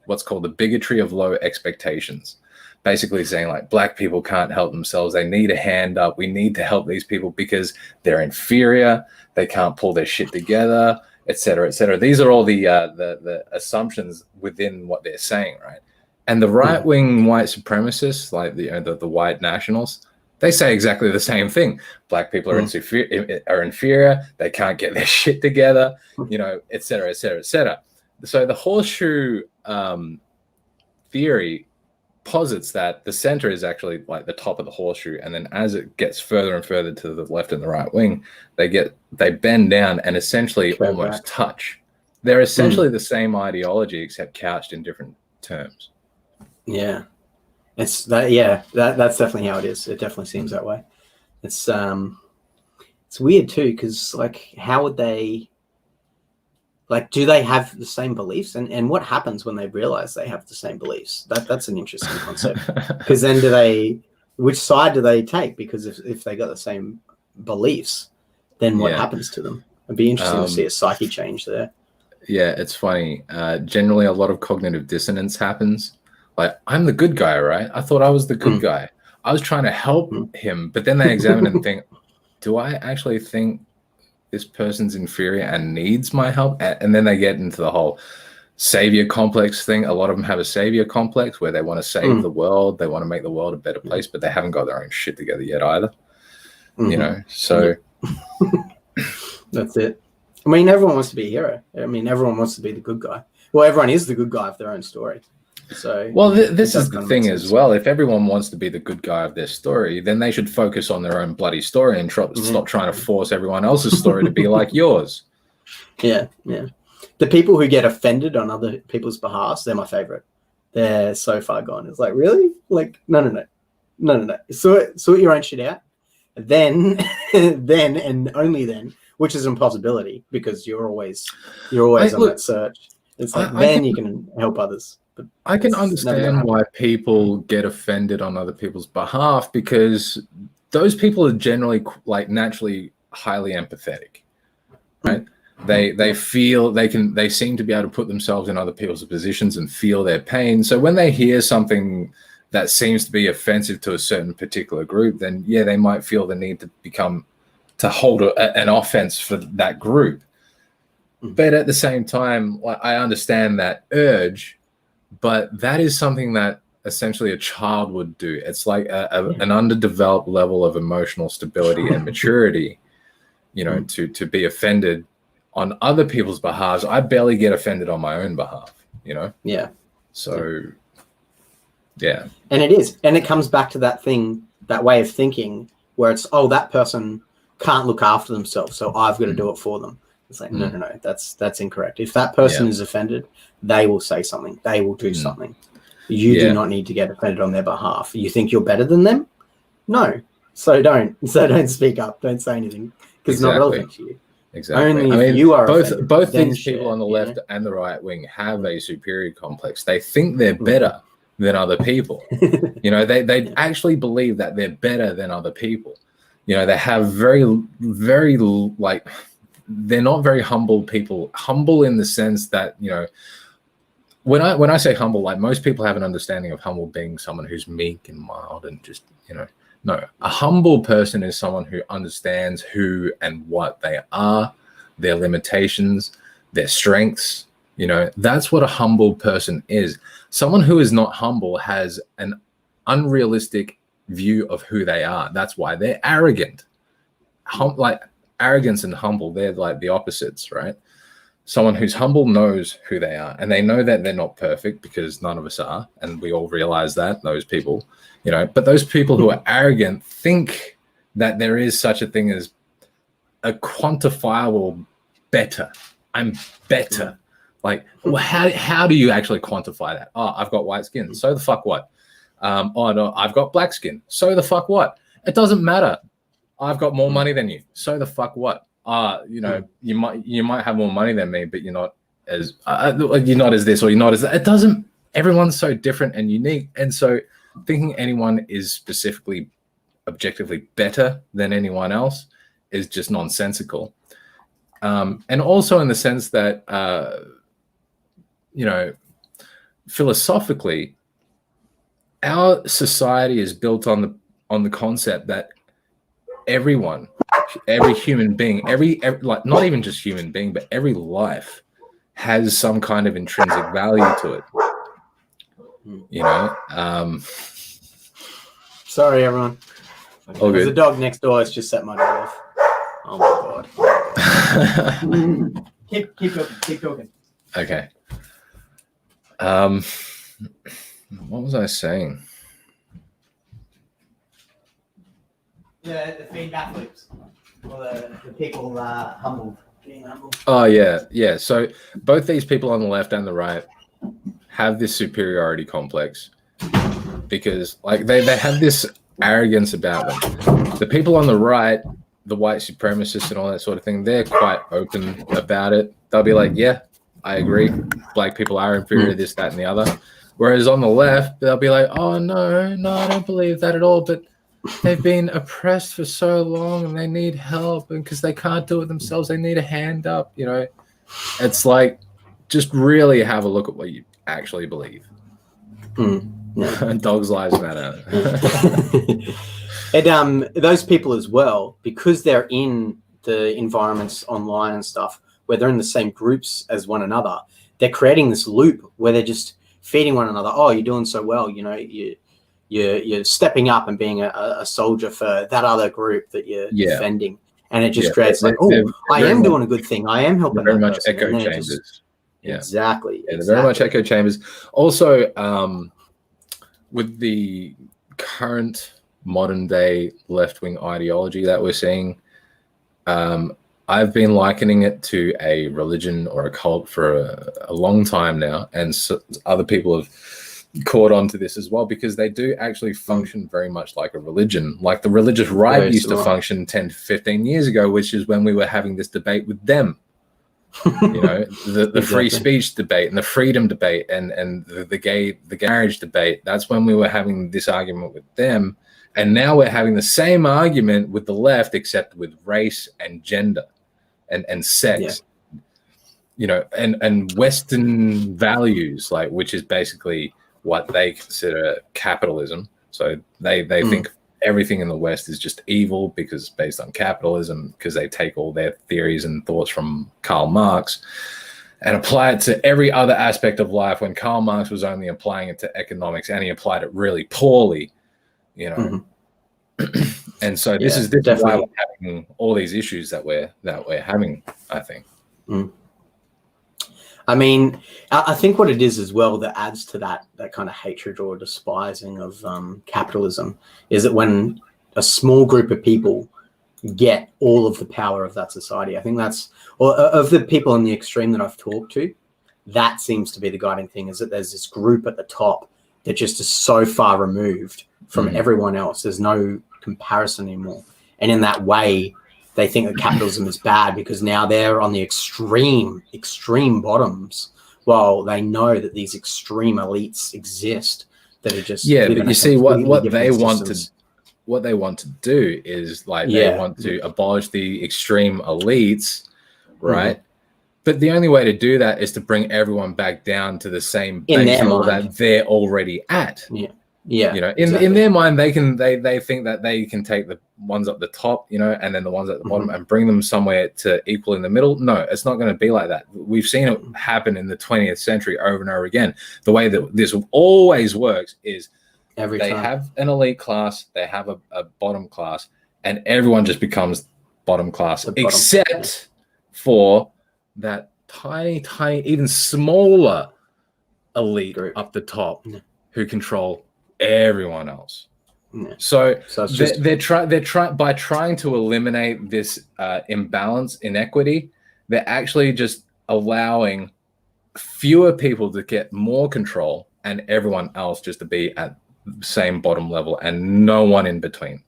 [SPEAKER 1] what's called the bigotry of low expectations, basically saying like black people can't help themselves. They need a hand up. We need to help these people because they're inferior. They can't pull their shit together, et cetera, et cetera. These are all the assumptions within what they're saying, right? And the right-wing white supremacists, like the white nationals, they say exactly the same thing. Black people are inferior. They can't get their shit together, et cetera, et cetera, et cetera. So the horseshoe theory posits that the center is actually like the top of the horseshoe, and then as it gets further and further to the left and the right wing, they bend down and essentially almost touch. They're essentially the same ideology except couched in different terms.
[SPEAKER 2] Yeah. It's that. Yeah, that's definitely how it is. It definitely seems that way. It's weird too, because like, how would they? Like, do they have the same beliefs? And what happens when they realize they have the same beliefs? That's an interesting concept. Because then which side do they take? Because if they got the same beliefs, then what happens to them? It'd be interesting to see a psyche change there.
[SPEAKER 1] Yeah, it's funny. Generally, a lot of cognitive dissonance happens. Like, I'm the good guy, right? I thought I was the good guy. I was trying to help him, but then they examine and think, do I actually think this person's inferior and needs my help? And then they get into the whole savior complex thing. A lot of them have a savior complex where they want to save the world. They want to make the world a better place, but they haven't got their own shit together yet either. So
[SPEAKER 2] that's it. I mean, everyone wants to be a hero. I mean, everyone wants to be the good guy. Well, everyone is the good guy of their own story. So,
[SPEAKER 1] well, this is the thing as well. If everyone wants to be the good guy of their story, then they should focus on their own bloody story and stop trying to force everyone else's story to be like yours. Yeah.
[SPEAKER 2] The people who get offended on other people's behalf, they're my favorite. They're so far gone. It's like, really? Like, no. Sort your own shit out. Then and only then, which is an impossibility because you're always on that search. It's like you can help others. But
[SPEAKER 1] I can understand why people get offended on other people's behalf, because those people are generally like naturally highly empathetic, right? They feel they seem to be able to put themselves in other people's positions and feel their pain. So when they hear something that seems to be offensive to a certain particular group, then they might feel the need to hold an offense for that group. But at the same time, I understand that urge, but that is something that essentially a child would do. It's like an underdeveloped level of emotional stability and maturity, to be offended on other people's behalves. I barely get offended on my own behalf,
[SPEAKER 2] Yeah.
[SPEAKER 1] So, yeah.
[SPEAKER 2] And it is. And it comes back to that thing, that way of thinking where it's, that person can't look after themselves, so I've got to do it for them. It's like, no, that's incorrect. If that person is offended, they will say something. They will do something. You do not need to get offended on their behalf. You think you're better than them? No. So don't speak up. Don't say anything because it's not relevant to you.
[SPEAKER 1] Exactly.
[SPEAKER 2] Only if you are offended,
[SPEAKER 1] both these people on the left and the right wing have a superior complex. They think they're better than other people. They actually believe that they're better than other people. They have very, very they're not very humble people. Humble in the sense that, when I say humble, like most people have an understanding of humble being someone who's meek and mild and just, no, a humble person is someone who understands who and what they are, their limitations, their strengths. That's what a humble person is. Someone who is not humble has an unrealistic view of who they are. That's why they're arrogant. Like arrogance and humble, they're like the opposites, right? Someone who's humble knows who they are, and they know that they're not perfect, because none of us are, and we all realize that, those people, but those people who are arrogant think that there is such a thing as a quantifiable better. I'm better. Like, well, how do you actually quantify that? Oh, I've got white skin. So the fuck what? Oh no, I've got black skin. So the fuck what? It doesn't matter. I've got more money than you. So the fuck what? You might have more money than me, but you're not as this, or you're not as that. It doesn't. Everyone's so different and unique, and so thinking anyone is specifically, objectively better than anyone else is just nonsensical. And also in the sense that philosophically, our society is built on the concept that every human being, every like, not even just human being, but every life has some kind of intrinsic value to it.
[SPEAKER 2] Sorry, everyone.
[SPEAKER 1] All
[SPEAKER 2] There's
[SPEAKER 1] good.
[SPEAKER 2] a dog next door. It's just set my door off. Oh my god. Keep talking.
[SPEAKER 1] Okay. What was I saying?
[SPEAKER 2] The feedback loops, or the people being humble.
[SPEAKER 1] Oh yeah. So both these people on the left and the right have this superiority complex, because like they have this arrogance about them. The people on the right, the white supremacists and all that sort of thing, they're quite open about it. They'll be like, yeah, I agree. Black people are inferior to this, that, and the other. Whereas on the left, they'll be like, oh, no, I don't believe that at all. But they've been oppressed for so long and they need help. And because they can't do it themselves, they need a hand up. It's like, just really have a look at what you actually believe. Dogs' lives matter.
[SPEAKER 2] And those people as well, because they're in the environments online and stuff, where they're in the same groups as one another, they're creating this loop where they're just feeding one another. Oh, you're doing so well. You're stepping up and being a soldier for that other group that you're defending. And it just creates like, I am doing a good thing. I am helping.
[SPEAKER 1] Very much echo chambers.
[SPEAKER 2] Exactly.
[SPEAKER 1] They're very much echo chambers. Also, with the current modern day left-wing ideology that we're seeing, I've been likening it to a religion or a cult for a long time now, and so other people have caught on to this as well, because they do actually function very much like a religion, like the religious right used to function 10 to 15 years ago, which is when we were having this debate with them. The free speech debate and the freedom debate and the gay marriage debate. That's when we were having this argument with them, and now we're having the same argument with the left, except with race and gender and sex, and Western values, like, which is basically what they consider capitalism. So they think everything in the West is just evil because it's based on capitalism, because they take all their theories and thoughts from Karl Marx and apply it to every other aspect of life, when Karl Marx was only applying it to economics, and he applied it really poorly, And so this is why we're having all these issues that we're having, I think.
[SPEAKER 2] I mean, I think what it is as well that adds to that kind of hatred or despising of capitalism is that when a small group of people get all of the power of that society, I think that's, or of the people in the extreme that I've talked to, that seems to be the guiding thing, is that there's this group at the top that just is so far removed from everyone else. There's no comparison anymore. And in that way, they think that capitalism is bad because now they're on the extreme bottoms, while they know that these extreme elites exist that are just
[SPEAKER 1] but you see what they want to do is like they want to abolish the extreme elites, right? But the only way to do that is to bring everyone back down to the same base level that they're already at.
[SPEAKER 2] Yeah,
[SPEAKER 1] you know, in their mind, they think that they can take the ones at the top, you know, and then the ones at the bottom and bring them somewhere to equal in the middle. No, it's not going to be like that. We've seen it happen in the 20th century over and over again. The way that this always works is they have an elite class, they have a bottom class, and everyone just becomes bottom class, except for that tiny, even smaller elite group up the top who control everyone else. So they're trying by trying to eliminate this imbalance, inequity. They're actually just allowing fewer people to get more control and everyone else just to be at the same bottom level and no one in between.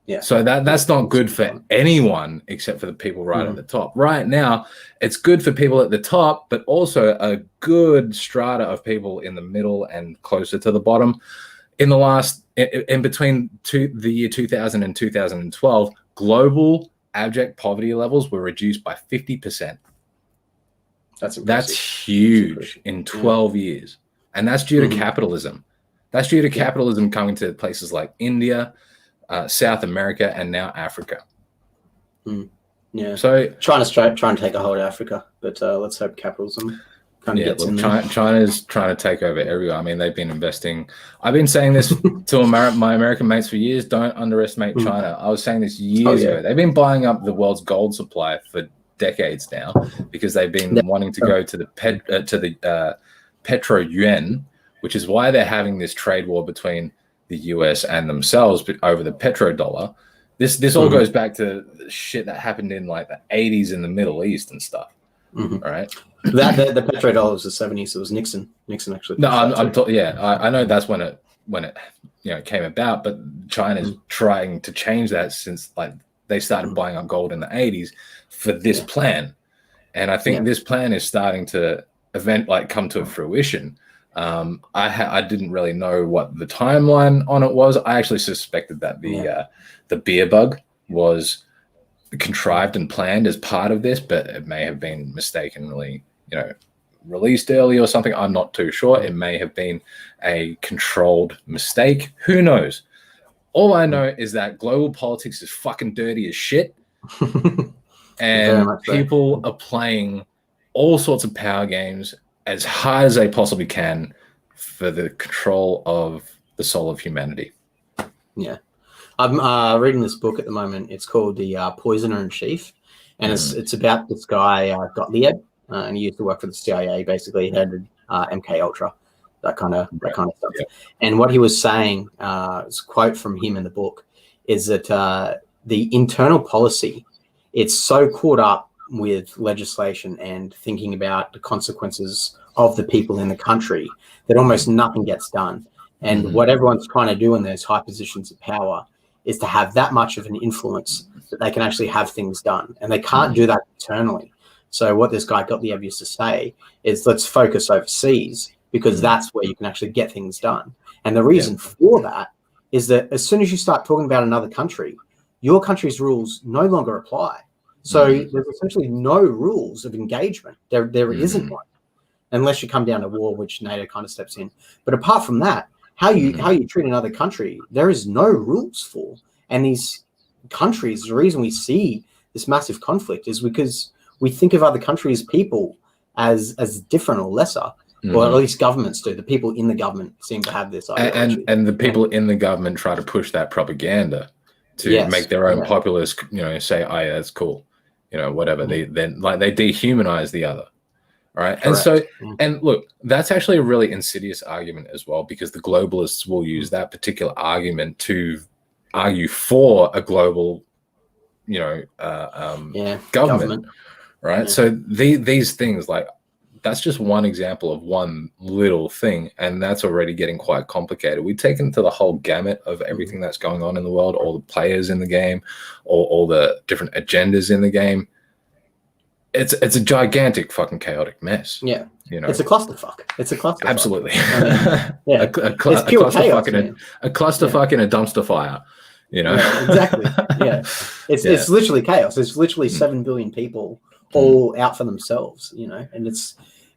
[SPEAKER 1] Yeah. So that's not good for anyone except for the people right at the top. Right now, it's good for people at the top, but also a good strata of people in the middle and closer to the bottom. In between the year 2000 and 2012, global abject poverty levels were reduced by 50%. That's huge in 12 years. And that's due to capitalism. That's due to capitalism coming to places like India, South America, and now Africa.
[SPEAKER 2] Yeah.
[SPEAKER 1] So
[SPEAKER 2] trying to take a hold of Africa, but let's hope capitalism kind of gets in there.
[SPEAKER 1] China's trying to take over everywhere. I mean, they've been investing. I've been saying this to my American mates for years. Don't underestimate China. I was saying this years ago. They've been buying up the world's gold supply for decades now because they've been wanting to go to the petro yuan, which is why they're having this trade war between the US and themselves over the petrodollar. This all goes back to shit that happened in like the 80s in the Middle East and stuff. All right.
[SPEAKER 2] The petrodollar was the 70s. It was Nixon. Nixon actually.
[SPEAKER 1] No, I know that's when it came about, but China's trying to change that since like they started buying up gold in the 80s for this plan. And I think this plan is starting to come to fruition. I didn't really know what the timeline on it was. I actually suspected that the beer bug was contrived and planned as part of this, but it may have been mistakenly, released early or something. I'm not too sure. It may have been a controlled mistake. Who knows? All I know is that global politics is fucking dirty as shit. And people are playing all sorts of power games as hard as they possibly can for the control of the soul of humanity. Yeah.
[SPEAKER 2] I'm reading this book at the moment. It's called The Poisoner in Chief. And it's about this guy, Gottlieb, and he used to work for the CIA, basically. He headed MK Ultra, that kind of stuff. Yeah. And what he was saying, it's a quote from him in the book, is that the internal policy, it's so caught up with legislation and thinking about the consequences of the people in the country that almost nothing gets done. And what everyone's trying to do in those high positions of power is to have that much of an influence that they can actually have things done. And they can't do that internally. So what this guy Gottlieb used to say is, let's focus overseas, because that's where you can actually get things done. And the reason for that is that as soon as you start talking about another country, your country's rules no longer apply. So there's essentially no rules of engagement. There isn't one, unless you come down to war, which NATO kind of steps in. But apart from that, how you treat another country, there is no rules for. And these countries, the reason we see this massive conflict is because we think of other countries' people as different or lesser. Or at least governments do. The people in the government seem to have this ideology.
[SPEAKER 1] And the people in the government try to push that propaganda to make their own populace, say, oh, yeah, that's cool. Whatever. They dehumanize the other. Right. Correct. And so, and look, that's actually a really insidious argument as well, because the globalists will use that particular argument to argue for a global, government. Right. Yeah. So these things, like, that's just one example of one little thing, and that's already getting quite complicated. We've taken to the whole gamut of everything that's going on in the world, all the players in the game, all the different agendas in the game. It's a gigantic fucking chaotic mess.
[SPEAKER 2] Yeah, it's a clusterfuck.
[SPEAKER 1] Absolutely.
[SPEAKER 2] I mean,
[SPEAKER 1] it's pure chaos. A clusterfuck in a dumpster fire.
[SPEAKER 2] Yeah, exactly. Yeah, it's literally chaos. It's literally 7 billion people all out for themselves. And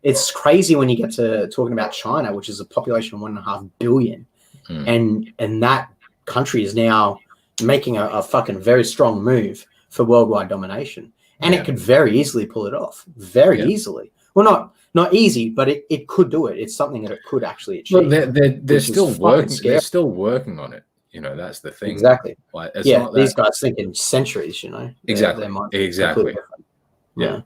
[SPEAKER 2] it's crazy when you get to talking about China, which is a population of 1.5 billion, and that country is now making a fucking very strong move for worldwide domination, and it could very easily pull it off, very easily. Well, not easy, but it could do it. It's something that it could actually achieve.
[SPEAKER 1] Well, they're still working. They're still working on it. You know, that's the thing.
[SPEAKER 2] Exactly.
[SPEAKER 1] Like, it's not
[SPEAKER 2] these guys think in centuries. You know.
[SPEAKER 1] Exactly. Exactly.
[SPEAKER 2] Yeah.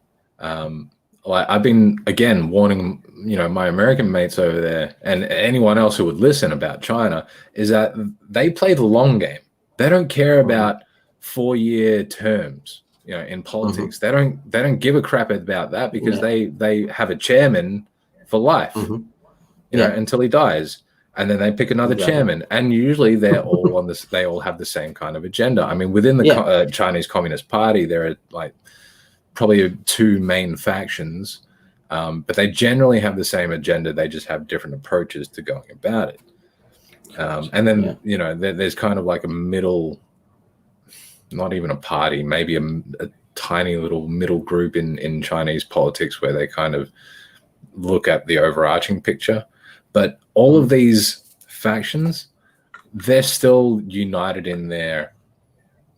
[SPEAKER 1] Like, I've been again warning, you know, my American mates over there and anyone else who would listen about China, is that they play the long game. They don't care about 4-year terms, you know, in politics. They don't give a crap about that, because they have a chairman for life, you know, until he dies, and then they pick another chairman, and usually they're all on this. They all have the same kind of agenda. I mean, within the Chinese Communist Party, there are like probably 2 main factions, but they generally have the same agenda. They just have different approaches to going about it. And then, you know, there's kind of like a middle, not even a party, maybe a tiny little middle group in Chinese politics where they kind of look at the overarching picture. But all of these factions, they're still united in their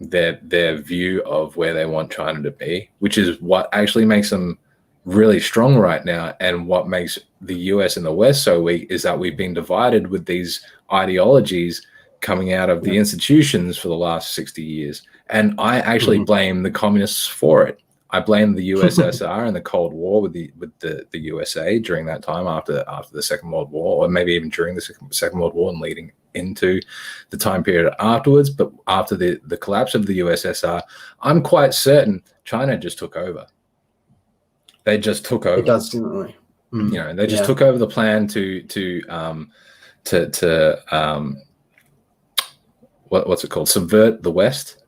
[SPEAKER 1] view of where they want China to be, which is what actually makes them really strong right now. And what makes the US and the West so weak is that we've been divided with these ideologies coming out of the institutions for the last 60 years. And I actually blame the communists for it. I blame the USSR and the Cold War with the USA during that time, after the Second World War, or maybe even during the Second World War and leading into the time period afterwards. But after the collapse of the USSR, I'm quite certain China just took over. They just took over.
[SPEAKER 2] It does, definitely.
[SPEAKER 1] You know, they just took over the plan to what's it called? Subvert the West,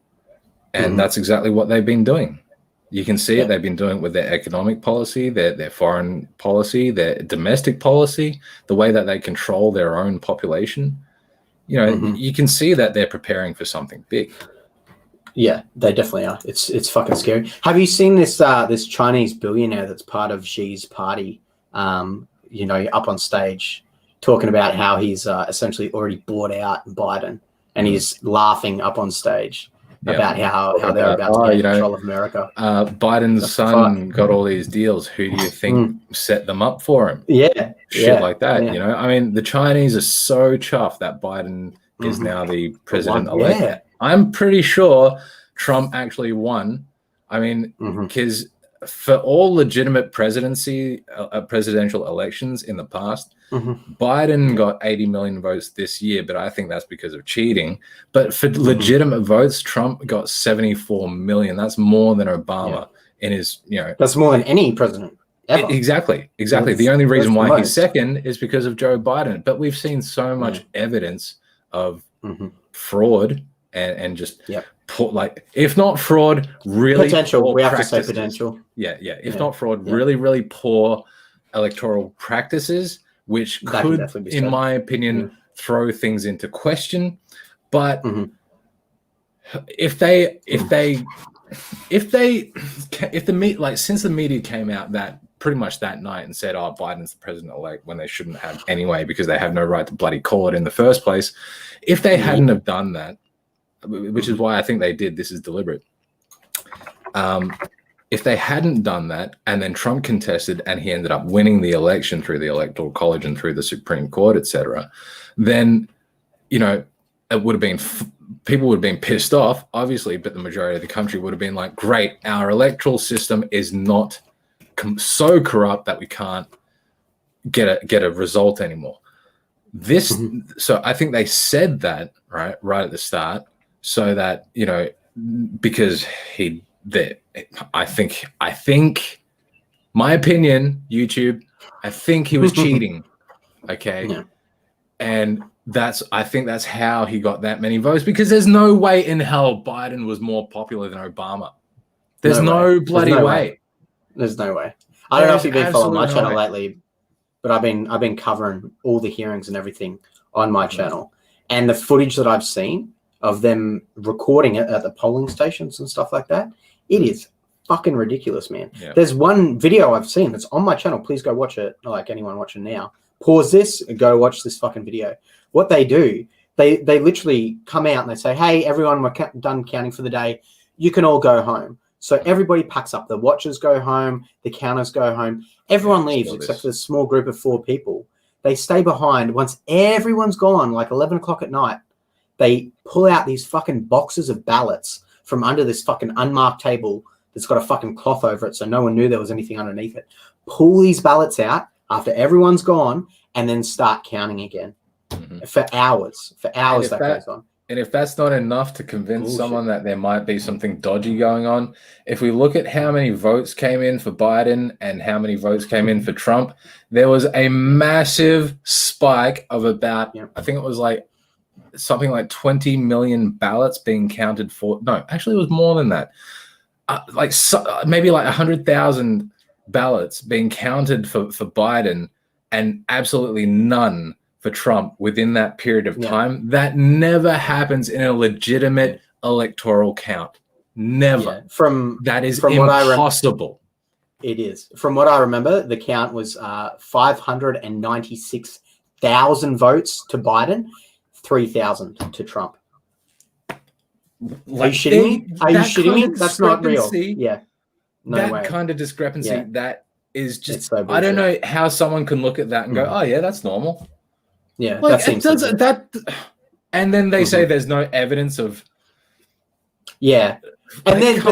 [SPEAKER 1] and that's exactly what they've been doing. You can see it. They've been doing it with their economic policy, their foreign policy, their domestic policy, the way that they control their own population. You know, you can see that they're preparing for something big.
[SPEAKER 2] Yeah, they definitely are. It's fucking scary. Have you seen this Chinese billionaire that's part of Xi's party? You know, up on stage talking about how he's essentially already bought out Biden, and he's laughing up on stage about how they're about to get control of America.
[SPEAKER 1] Biden's son got all these deals. Who do you think set them up for him? Shit like that. You know, I mean, the Chinese are so chuffed that Biden is now the president-elect. I'm pretty sure Trump actually won. I mean, because for all legitimate presidential elections in the past, Biden got 80 million votes this year, but I think that's because of cheating. But for legitimate votes, Trump got 74 million. That's more than Obama in his, you know.
[SPEAKER 2] That's more than any president ever.
[SPEAKER 1] Exactly. The only reason why he's second is because of Joe Biden. But we've seen so much evidence of fraud and just put, like, if not fraud, really
[SPEAKER 2] potential. We have to say potential.
[SPEAKER 1] If not fraud, really poor electoral practices, which could, in my opinion, throw things into question. But if since the media came out that pretty much that night and said, "Oh, Biden's the president-elect," when they shouldn't have anyway, because they have no right to bloody call it in the first place. If they hadn't have done that, which is why I think they did, this is deliberate. If they hadn't done that, and then Trump contested and he ended up winning the election through the Electoral College and through the Supreme Court, etc., then, you know, it would have been, people would have been pissed off, obviously, but the majority of the country would have been like, great, our electoral system is not so corrupt that we can't get a result anymore. So I think they said that right at the start, so that, you know, because I think, my opinion, YouTube, I think he was cheating. Okay. And I think that's how he got that many votes, because there's no way in hell Biden was more popular than Obama. There's no bloody way.
[SPEAKER 2] There's no way. I don't know if you've been following my channel lately, but I've been covering all the hearings and everything on my channel, and the footage that I've seen of them recording it at the polling stations and stuff like that, it is fucking ridiculous, man. There's one video I've seen that's on my channel. Please go watch it. Like anyone watching now, pause this and go watch this fucking video, what they do, they literally come out and they say, hey, everyone, we're done counting for the day. You can all go home. So everybody packs up. The watchers go home. The counters go home. Everyone leaves except for a small group of 4 people. They stay behind. Once everyone's gone, like 11 o'clock at night, they pull out these fucking boxes of ballots from under this fucking unmarked table that's got a fucking cloth over it so no one knew there was anything underneath it. Pull these ballots out after everyone's gone and then start counting again for hours. For hours that goes on.
[SPEAKER 1] And if that's not enough to convince someone that there might be something dodgy going on, if we look at how many votes came in for Biden and how many votes came in for Trump, there was a massive spike of about, I think it was like something like 20 million ballots being counted for. No, actually it was more than that. Maybe like 100,000 ballots being counted for Biden and absolutely none for Trump within that period of time. That never happens in a legitimate electoral count. Never. That is impossible.
[SPEAKER 2] It is. From what I remember, the count was 596,000 votes to Biden, 3,000 to Trump. Are you shitting me? Are you shitting me? That's not real. Yeah. No way.
[SPEAKER 1] That kind of discrepancy, that is just, so I don't know how someone can look at that and go, oh yeah, that's normal.
[SPEAKER 2] Yeah,
[SPEAKER 1] like, that seems that. And then they say there's no evidence of.
[SPEAKER 2] Yeah, and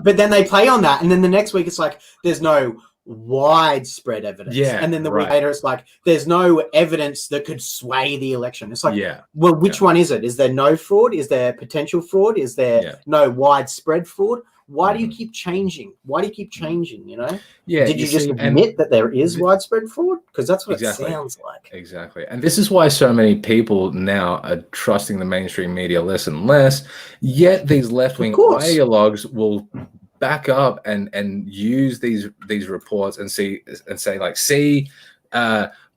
[SPEAKER 2] but then they play on that, and then the next week it's like there's no widespread evidence.
[SPEAKER 1] Yeah,
[SPEAKER 2] and then the week later it's like there's no evidence that could sway the election. It's like, well, which one is it? Is there no fraud? Is there potential fraud? Is there no widespread fraud? Why do you keep changing? Why do you keep changing, you know?
[SPEAKER 1] Yeah.
[SPEAKER 2] Did you just admit that there is widespread fraud? Because that's what it sounds like.
[SPEAKER 1] Exactly. And this is why so many people now are trusting the mainstream media less and less, yet these left-wing ideologues will back up and use these reports and say,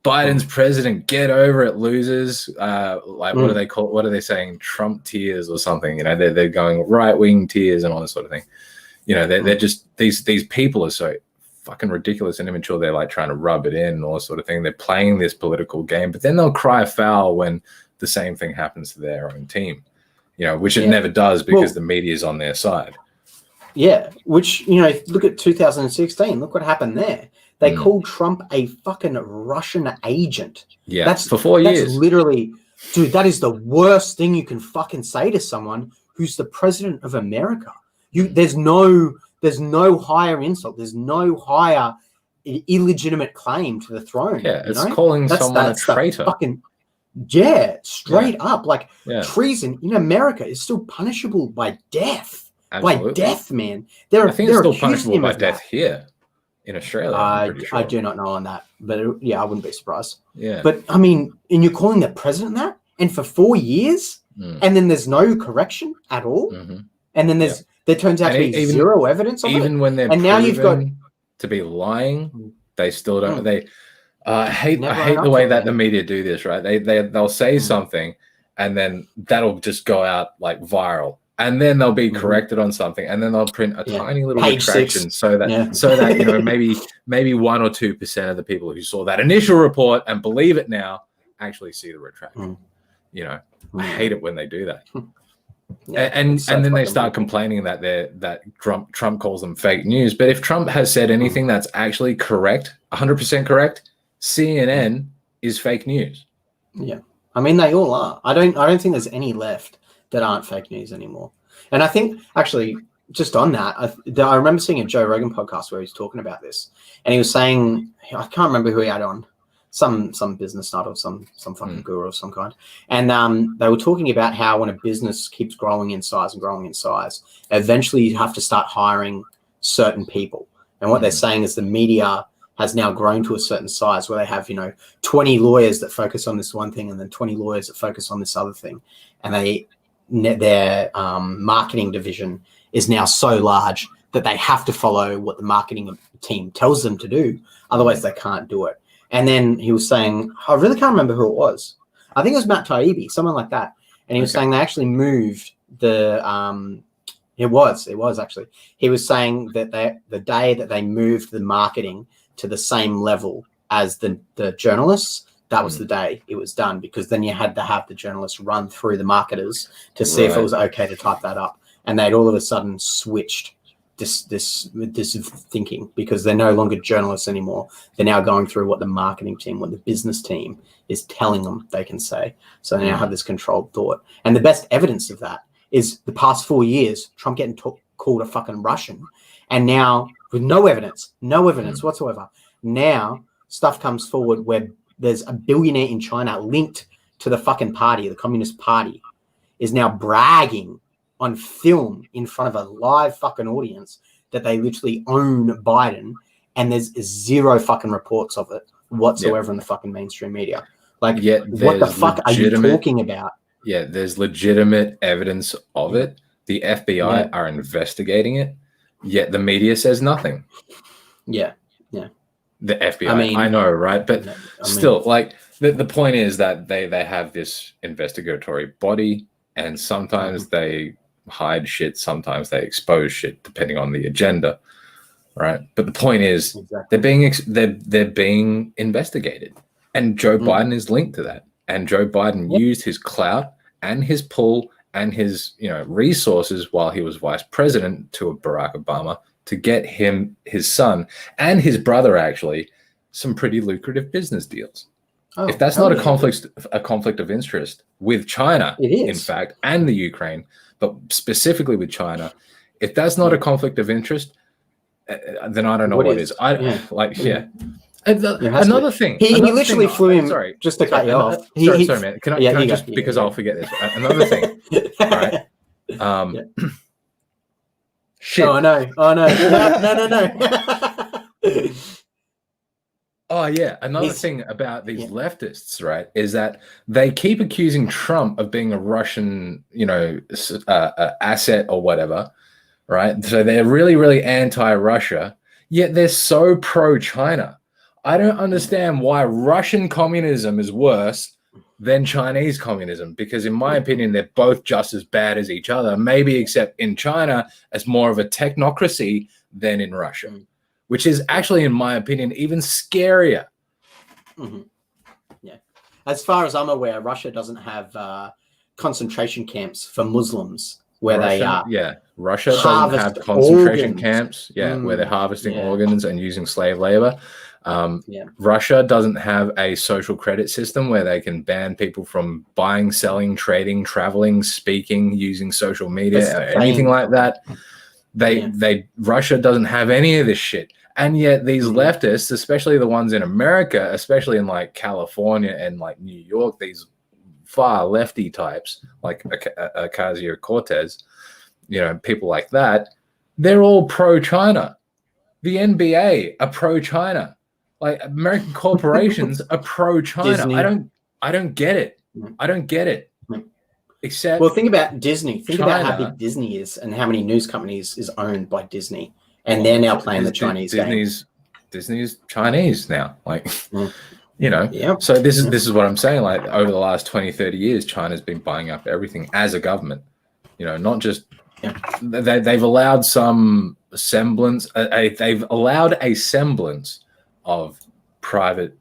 [SPEAKER 1] Biden's president, get over it, losers. What do they call? What are they saying? Trump tears or something? You know, they're going right-wing tears and all this sort of thing. You know, they're just these people are so fucking ridiculous and immature. They're like trying to rub it in and all this sort of thing. They're playing this political game, but then they'll cry foul when the same thing happens to their own team. You know, which it never does because the media is on their side.
[SPEAKER 2] Yeah, which, you know, look at 2016. Look what happened there. They called Trump a fucking Russian agent.
[SPEAKER 1] Yeah, that's for 4 years.
[SPEAKER 2] That's literally, dude, that is the worst thing you can fucking say to someone who's the president of America. There's no higher insult. There's no higher illegitimate claim to the throne.
[SPEAKER 1] Yeah, it's calling someone a traitor.
[SPEAKER 2] Straight up. Like treason in America is still punishable by death. Absolutely. By death, man.
[SPEAKER 1] I think it's still punishable by death here. In Australia,
[SPEAKER 2] I do not know on that, but I wouldn't be surprised.
[SPEAKER 1] Yeah,
[SPEAKER 2] but I mean, and you're calling the president that, and for 4 years, and then there's no correction at all, and then there turns out to be zero evidence of it.
[SPEAKER 1] Even when they're now you've got to be lying, they still don't. I hate the way that the media do this. Right? They'll say something, and then that'll just go out like viral. And then they'll be corrected on something, and then they'll print a tiny little retraction so that you know maybe 1 or 2% of the people who saw that initial report and believe it now actually see the retraction. You know, I hate it when they do that. And then they start complaining that Trump calls them fake news. But if Trump has said anything that's actually correct, 100% correct, CNN is fake news.
[SPEAKER 2] Yeah, I mean they all are. I don't think there's any left that aren't fake news anymore. And I think, actually, just on that, I remember seeing a Joe Rogan podcast where he was talking about this. And he was saying, I can't remember who he had on, some business nut or some fucking guru of some kind. And they were talking about how when a business keeps growing in size, eventually you have to start hiring certain people. And what they're saying is the media has now grown to a certain size where they have, 20 lawyers that focus on this one thing and then 20 lawyers that focus on this other thing. And their marketing division is now so large that they have to follow what the marketing team tells them to do. Otherwise, they can't do it. And then he was saying, I really can't remember who it was. I think it was Matt Taibbi, someone like that. And he was saying they actually moved it was actually. He was saying that the day that they moved the marketing to the same level as the journalists, that was the day it was done, because then you had to have the journalists run through the marketers to see if it was okay to type that up. And they'd all of a sudden switched this thinking, because they're no longer journalists anymore. They're now going through what the marketing team, what the business team is telling them they can say. So they now have this controlled thought. And the best evidence of that is the past 4 years, Trump getting called a fucking Russian. And now, with no evidence whatsoever, now stuff comes forward where there's a billionaire in China linked to the fucking party, the Communist Party, is now bragging on film in front of a live fucking audience that they literally own Biden, and there's zero fucking reports of it whatsoever in the fucking mainstream media. Like, what the fuck are you talking about?
[SPEAKER 1] Yeah, there's legitimate evidence of it. The FBI are investigating it, yet the media says nothing.
[SPEAKER 2] Yeah.
[SPEAKER 1] The FBI, I know, right? But still, like, the point is that they have this investigatory body, and sometimes they hide shit, sometimes they expose shit, depending on the agenda, right? But the point is, they're being investigated, and Joe Biden is linked to that. And Joe Biden used his clout and his pull and his resources while he was vice president to Barack Obama to get him, his son, and his brother, actually, some pretty lucrative business deals. If that's not a conflict of interest with China, in fact, and the Ukraine, but specifically with China, if that's not a conflict of interest, then I don't know what is. Another thing.
[SPEAKER 2] He literally flew him. Sorry, just to cut you off.
[SPEAKER 1] Sorry, man. Can I just because I'll forget this. Another thing. All right. Shit.
[SPEAKER 2] Oh no! No!
[SPEAKER 1] Oh yeah. Another thing about these leftists, right, is that they keep accusing Trump of being a Russian, asset or whatever, right? So they're really, really anti-Russia, yet they're so pro-China. I don't understand why Russian communism is worse than Chinese communism, because in my opinion, they're both just as bad as each other, maybe except in China as more of a technocracy than in Russia, which is actually, in my opinion, even scarier.
[SPEAKER 2] Yeah. As far as I'm aware, Russia doesn't have concentration camps for Muslims where
[SPEAKER 1] Russia doesn't have concentration camps, where they're harvesting organs and using slave labor. Russia doesn't have a social credit system where they can ban people from buying, selling, trading, traveling, speaking, using social media, or anything like that. Russia doesn't have any of this shit. And yet these leftists, especially the ones in America, especially in like California and like New York, these far lefty types like Ocasio-Cortez, people like that, they're all pro-China. The NBA are pro-China. Like, American corporations are pro-China.
[SPEAKER 2] Disney.
[SPEAKER 1] I don't get it. I don't get it. Except,
[SPEAKER 2] well, think about Disney. Think about how big Disney is and how many news companies is owned by Disney, and they're now playing the Chinese game.
[SPEAKER 1] Disney's Chinese now. Like, So this is what I'm saying. Like, over the last 20, 30 years, China's been buying up everything as a government. Not just they've allowed some semblance. They've allowed a semblance of private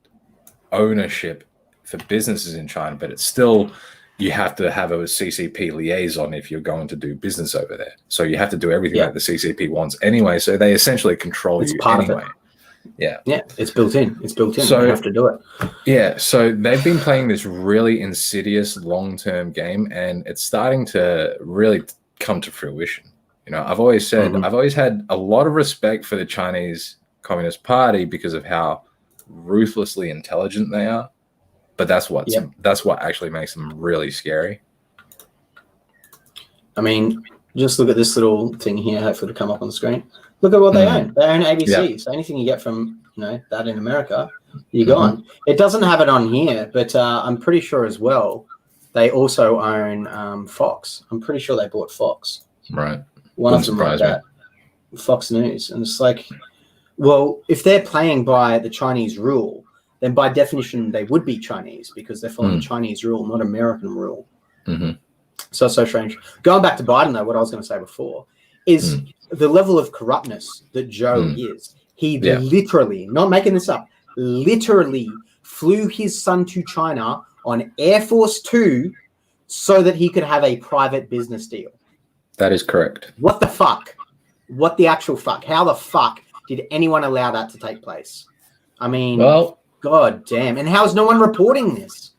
[SPEAKER 1] ownership for businesses in China, but it's still, you have to have a CCP liaison if you're going to do business over there. So you have to do everything that the CCP wants anyway. So they essentially control you anyway. Yeah,
[SPEAKER 2] it's built in. So you have to do it.
[SPEAKER 1] Yeah, so they've been playing this really insidious long-term game, and it's starting to really come to fruition. I've always said, I've always had a lot of respect for the Chinese Communist Party because of how ruthlessly intelligent they are, but that's what actually makes them really scary. I
[SPEAKER 2] mean, just look at this little thing here. Hopefully, to come up on the screen. Look at what they own. They own ABC. So anything you get from that in America, you go on. It doesn't have it on here, but I'm pretty sure as well they also own Fox. I'm pretty sure they bought Fox.
[SPEAKER 1] Right.
[SPEAKER 2] One of them like that. Fox News, and it's like, well, if they're playing by the Chinese rule, then by definition they would be Chinese because they're following the Chinese rule, not American rule. So it's so strange. Going back to Biden, though, what I was going to say before is the level of corruptness that Joe is. He literally, not making this up, literally flew his son to China on Air Force Two so that he could have a private business deal.
[SPEAKER 1] That is correct.
[SPEAKER 2] What the fuck? What the actual fuck? How the fuck did anyone allow that to take place? I mean,
[SPEAKER 1] well,
[SPEAKER 2] god damn. And how is no one reporting this?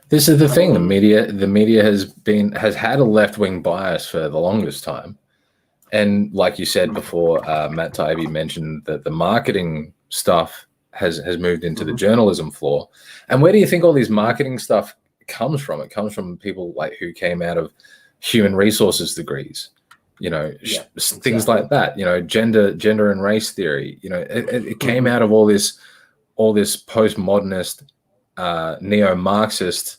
[SPEAKER 1] This is the thing. The media has had a left-wing bias for the longest time. And like you said before, Matt Taibbi mentioned that the marketing stuff has moved into the journalism floor. And where do you think all these marketing stuff comes from? It comes from people like who came out of human resources degrees, things like that, gender and race theory, it came out of all this postmodernist, neo-Marxist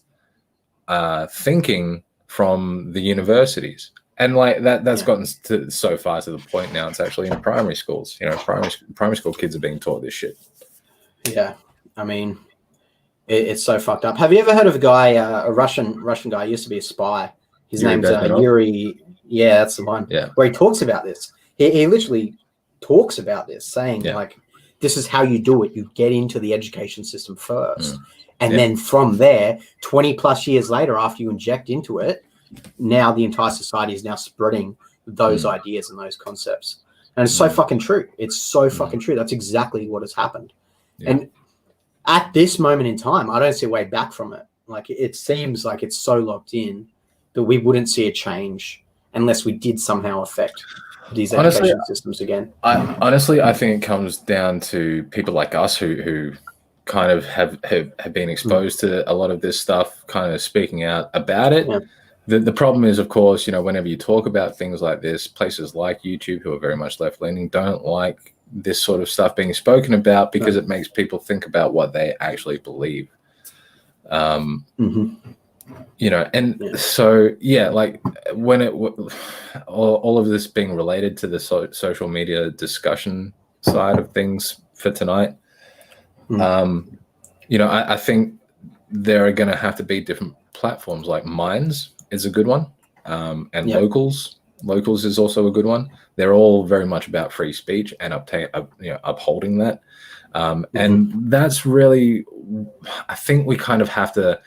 [SPEAKER 1] thinking from the universities. And like that's gotten so far to the point now it's actually in primary schools. Primary school kids are being taught this shit. Yeah,
[SPEAKER 2] I mean, it's so fucked up. Have you ever heard of a guy, a Russian guy, used to be a spy? His name's Yuri. Yeah, that's the one.
[SPEAKER 1] Yeah,
[SPEAKER 2] where he talks about this. He literally talks about this, saying like, this is how you do it. You get into the education system first, and then from there, 20 plus years later, after you inject into it, now the entire society is now spreading those ideas and those concepts. And it's so fucking true. It's so fucking true. That's exactly what has happened. Yeah. And at this moment in time, I don't see a way back from it. Like, it seems like it's so locked in that we wouldn't see a change unless we did somehow affect these education systems again.
[SPEAKER 1] I think it comes down to people like us who kind of have been exposed to a lot of this stuff, kind of speaking out about it. Yeah. The problem is, of course, whenever you talk about things like this, places like YouTube, who are very much left-leaning, don't like this sort of stuff being spoken about because it makes people think about what they actually believe. So like when all of this being related to the social media discussion side of things for tonight, I think there are going to have to be different platforms. Like Minds is a good one, and Locals is also a good one. They're all very much about free speech and upholding that, and that's really, I think we kind of have to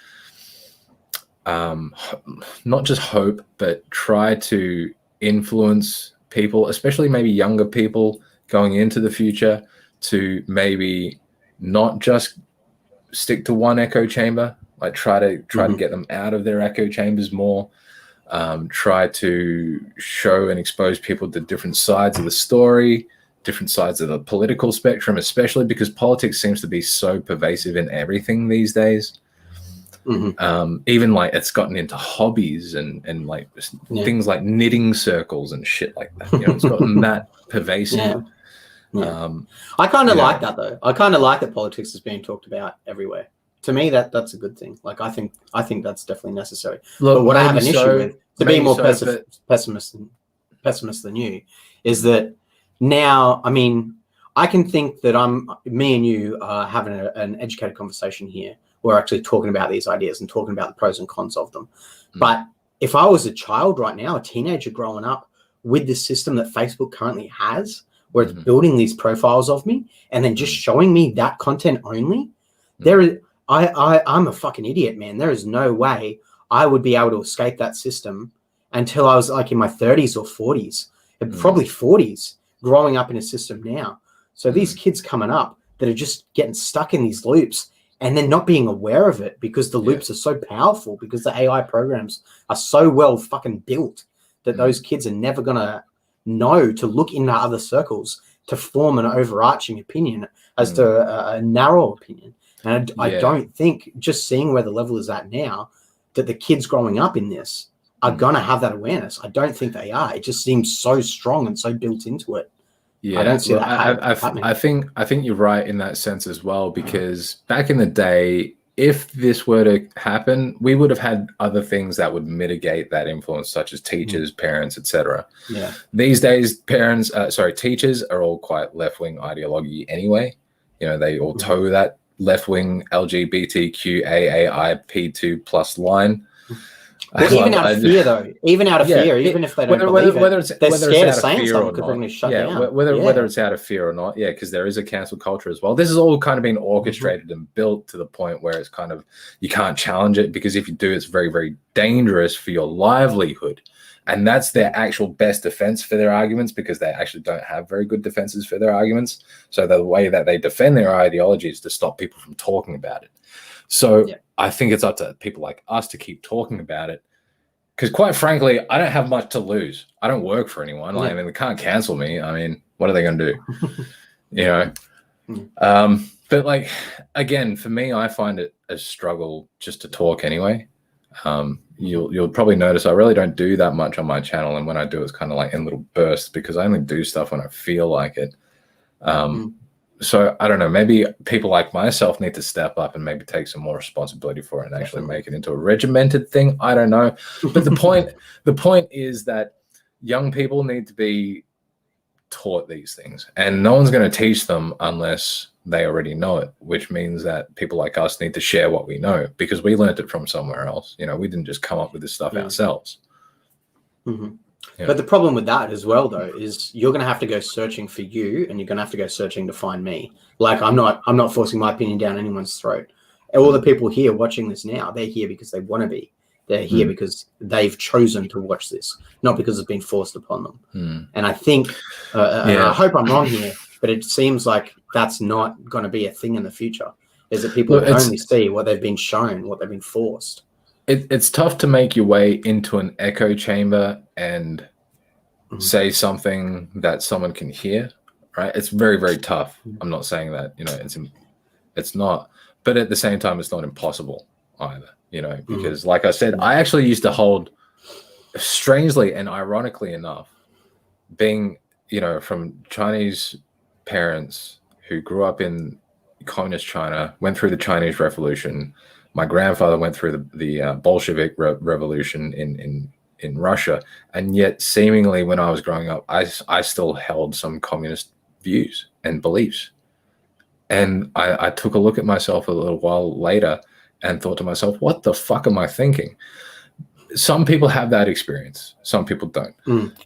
[SPEAKER 1] not just hope, but try to influence people, especially maybe younger people going into the future, to maybe not just stick to one echo chamber. Like try to get them out of their echo chambers more. Try to show and expose people to different sides of the story, different sides of the political spectrum, especially because politics seems to be so pervasive in everything these days. Even like it's gotten into hobbies and like things like knitting circles and shit like that. It's gotten that pervasive.
[SPEAKER 2] I kind of like that though. I kind of like that politics is being talked about everywhere. To me, that's a good thing. Like I think that's definitely necessary. Look, but what I have an issue with, to be more pessimist than you, is that now, I mean, I can think that me and you are having an educated conversation here. We're actually talking about these ideas and talking about the pros and cons of them. But if I was a child right now, a teenager growing up with the system that Facebook currently has, where it's building these profiles of me and then just showing me that content only, I'm a fucking idiot, man. There is no way I would be able to escape that system until I was like in my 30s or 40s, probably 40s, growing up in a system now. So these kids coming up that are just getting stuck in these loops and then not being aware of it because the loops are so powerful, because the AI programs are so well fucking built that those kids are never going to know to look into other circles to form an overarching opinion as to a narrow opinion. And I don't think, just seeing where the level is at now, that the kids growing up in this are going to have that awareness. I don't think they are. It just seems so strong and so built into it.
[SPEAKER 1] Yeah,
[SPEAKER 2] I don't see that happening.
[SPEAKER 1] I think you're right in that sense as well, because back in the day, if this were to happen, we would have had other things that would mitigate that influence, such as teachers, parents, etc.
[SPEAKER 2] Yeah.
[SPEAKER 1] These days, teachers are all quite left-wing ideology anyway. They all toe that left-wing LGBTQAAIP2+ line.
[SPEAKER 2] Well, even out of fear, though. Even out of fear, even if they don't believe it, they're scared of saying something because they're going to shut down.
[SPEAKER 1] Whether it's out of fear or not, because there is a cancel culture as well. This is all kind of been orchestrated and built to the point where it's kind of, you can't challenge it, because if you do, it's very, very dangerous for your livelihood. And that's their actual best defense for their arguments, because they actually don't have very good defenses for their arguments. So the way that they defend their ideology is to stop people from talking about it. So I think it's up to people like us to keep talking about it, because quite frankly, I don't have much to lose. I don't work for anyone. I mean, they can't cancel me. I mean, what are they going to do? But like, again, for me, I find it a struggle just to talk anyway. You'll probably notice I really don't do that much on my channel, and when I do, it's kind of like in little bursts, because I only do stuff when I feel like it. So I don't know, maybe people like myself need to step up and maybe take some more responsibility for it and actually make it into a regimented thing. I don't know. But the point is that young people need to be taught these things, and no one's going to teach them unless they already know it, which means that people like us need to share what we know, because we learned it from somewhere else. We didn't just come up with this stuff ourselves.
[SPEAKER 2] But the problem with that as well, though, is you're going to have to go searching for you, and you're going to have to go searching to find me. Like, I'm not forcing my opinion down anyone's throat. All the people here watching this now, they're here because they want to be. They're here because they've chosen to watch this, not because it's been forced upon them. And I think, and I hope I'm wrong here, but it seems like that's not going to be a thing in the future, is that people only see what they've been shown, what they've been forced.
[SPEAKER 1] It's tough to make your way into an echo chamber and say something that someone can hear, right? It's very, very tough. I'm not saying that, it's not, but at the same time, it's not impossible either, because like I said, I actually used to hold, strangely and ironically enough, being, from Chinese parents who grew up in communist China, went through the Chinese Revolution. My grandfather went through the Bolshevik revolution in Russia, and yet seemingly when I was growing up, I still held some communist views and beliefs. And I took a look at myself a little while later and thought to myself, what the fuck am I thinking? Some people have that experience, some people don't.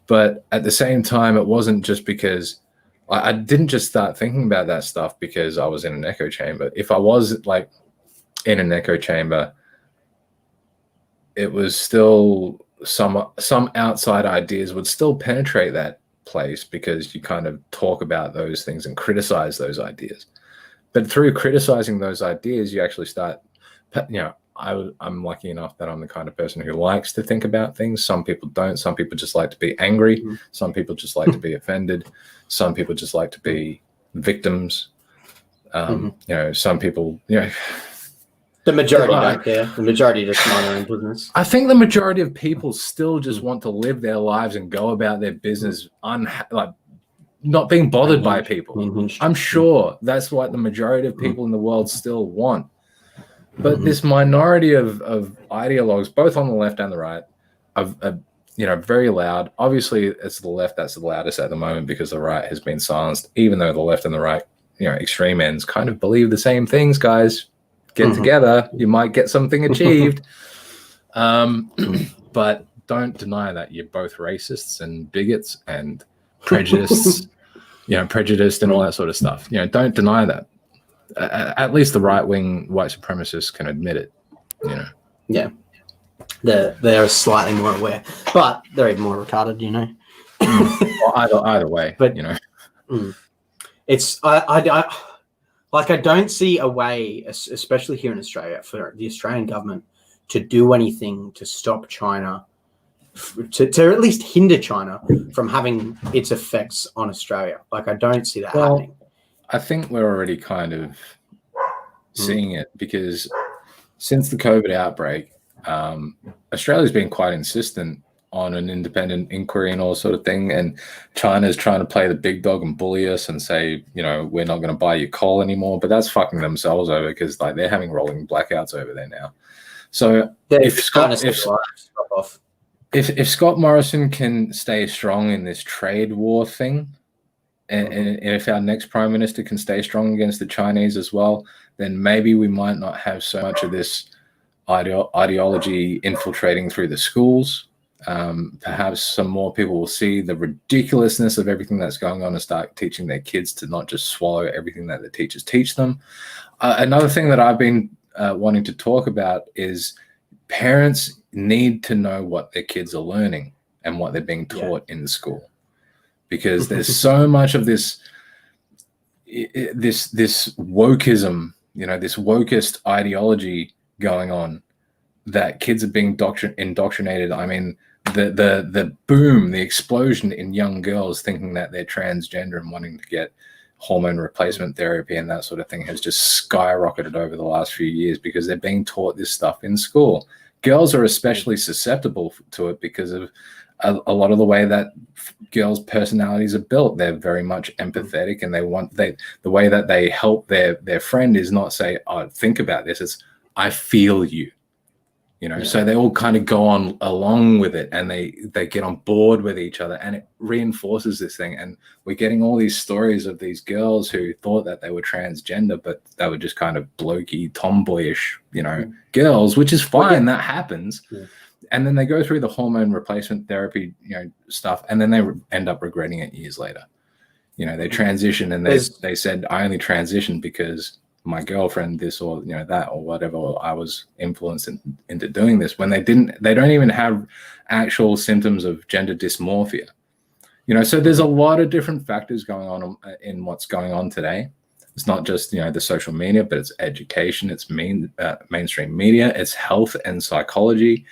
[SPEAKER 1] But at the same time, it wasn't just because I didn't just start thinking about that stuff because I was in an echo chamber. If I was like in an echo chamber, it was still some outside ideas would still penetrate that place, because you kind of talk about those things and criticize those ideas. But through criticizing those ideas, you actually start, I'm lucky enough that I'm the kind of person who likes to think about things. Some people don't. Some people just like to be angry. Some people just like to be offended. Some people just like to be victims. Some people,
[SPEAKER 2] the majority don't care. The majority just mind their own business.
[SPEAKER 1] I think the majority of people still just want to live their lives and go about their business, not being bothered by people. I'm sure that's what the majority of people in the world still want. But this minority of ideologues, both on the left and the right, are very loud. Obviously, it's the left that's the loudest at the moment, because the right has been silenced, even though the left and the right, extreme ends kind of believe the same things, guys. Get together, you might get something achieved. But don't deny that you're both racists and bigots and prejudiced, prejudiced and all that sort of stuff. Don't deny that. At least the right-wing white supremacists can admit it.
[SPEAKER 2] Yeah, they're slightly more aware, but they're even more retarded.
[SPEAKER 1] Well, either way,
[SPEAKER 2] but it's I don't see a way, especially here in Australia, for the Australian government to do anything to stop China, to at least hinder China from having its effects on Australia. Like, I don't see that happening.
[SPEAKER 1] I think we're already kind of seeing it, because since the COVID outbreak, Australia's been quite insistent on an independent inquiry and all sort of thing, and China's trying to play the big dog and bully us and say, we're not going to buy your coal anymore. But that's fucking themselves over, because they're having rolling blackouts over there now. So if Scott Morrison can stay strong in this trade war thing, and if our next prime minister can stay strong against the Chinese as well, then maybe we might not have so much of this ideology infiltrating through the schools. Perhaps some more people will see the ridiculousness of everything that's going on and start teaching their kids to not just swallow everything that the teachers teach them. Another thing that I've been wanting to talk about is parents need to know what their kids are learning and what they're being taught in the school, because there's so much of this wokeism, this wokest ideology going on, that kids are being indoctrinated. I mean, the boom, the explosion in young girls thinking that they're transgender and wanting to get hormone replacement therapy and that sort of thing has just skyrocketed over the last few years because they're being taught this stuff in school. Girls are especially susceptible to it because of a lot of the way that girls' personalities are built. They're very much empathetic, and the way that they help their friend is not say, "Oh, think about this." It's, "I feel you." So they all kind of go on along with it, and they get on board with each other, and it reinforces this thing. And we're getting all these stories of these girls who thought that they were transgender, but they were just kind of blokey, tomboyish, girls, which is fine. That happens. Yeah. And then they go through the hormone replacement therapy, stuff, and then they end up regretting it years later. They transition, and they said, "I only transitioned because my girlfriend this or that or whatever, or I was influenced into doing this," when they don't even have actual symptoms of gender dysmorphia. So there's a lot of different factors going on in what's going on today. It's not just the social media, but it's education, it's mainstream media, it's health and psychology.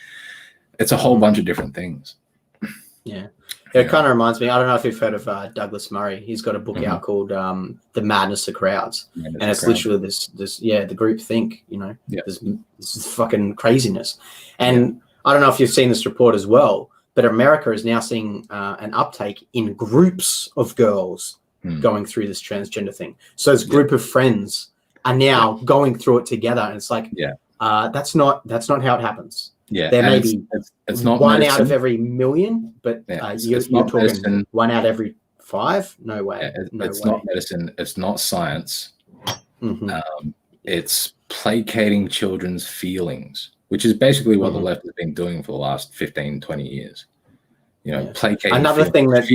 [SPEAKER 1] It's a whole bunch of different things.
[SPEAKER 2] Yeah. It kind of reminds me, I don't know if you've heard of Douglas Murray. He's got a book out called The Madness of Crowds. And it's literally this the group think, this fucking craziness. And I don't know if you've seen this report as well, but America is now seeing an uptake in groups of girls going through this transgender thing. So this group of friends are now going through it together. And it's like, that's not how it happens.
[SPEAKER 1] Yeah,
[SPEAKER 2] there may be
[SPEAKER 1] it's not
[SPEAKER 2] one
[SPEAKER 1] medicine.
[SPEAKER 2] Out of every million, but you're talking medicine. 1 out of every 5? No way.
[SPEAKER 1] It's not medicine. It's not science. It's placating children's feelings, which is basically what the left has been doing for the last 15, 20 years. Placating.
[SPEAKER 2] Another thing that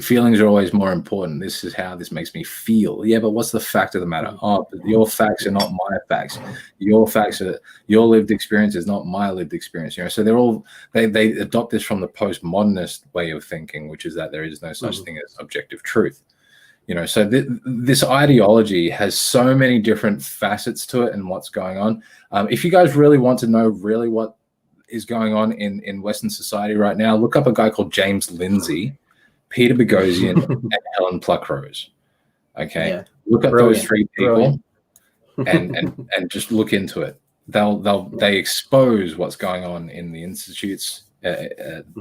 [SPEAKER 1] feelings are always more important. This is how this makes me feel. Yeah, but what's the fact of the matter? Oh, but your facts are not my facts. Your facts are your lived experience is not my lived experience. So they're all they adopt this from the postmodernist way of thinking, which is that there is no such thing as objective truth. So this ideology has so many different facets to it and what's going on. If you guys really want to know really what is going on in Western society right now, look up a guy called James Lindsay, Peter Boghossian, and Helen Pluckrose. Okay, look at those 3 people, and just look into it. They expose what's going on in the institutes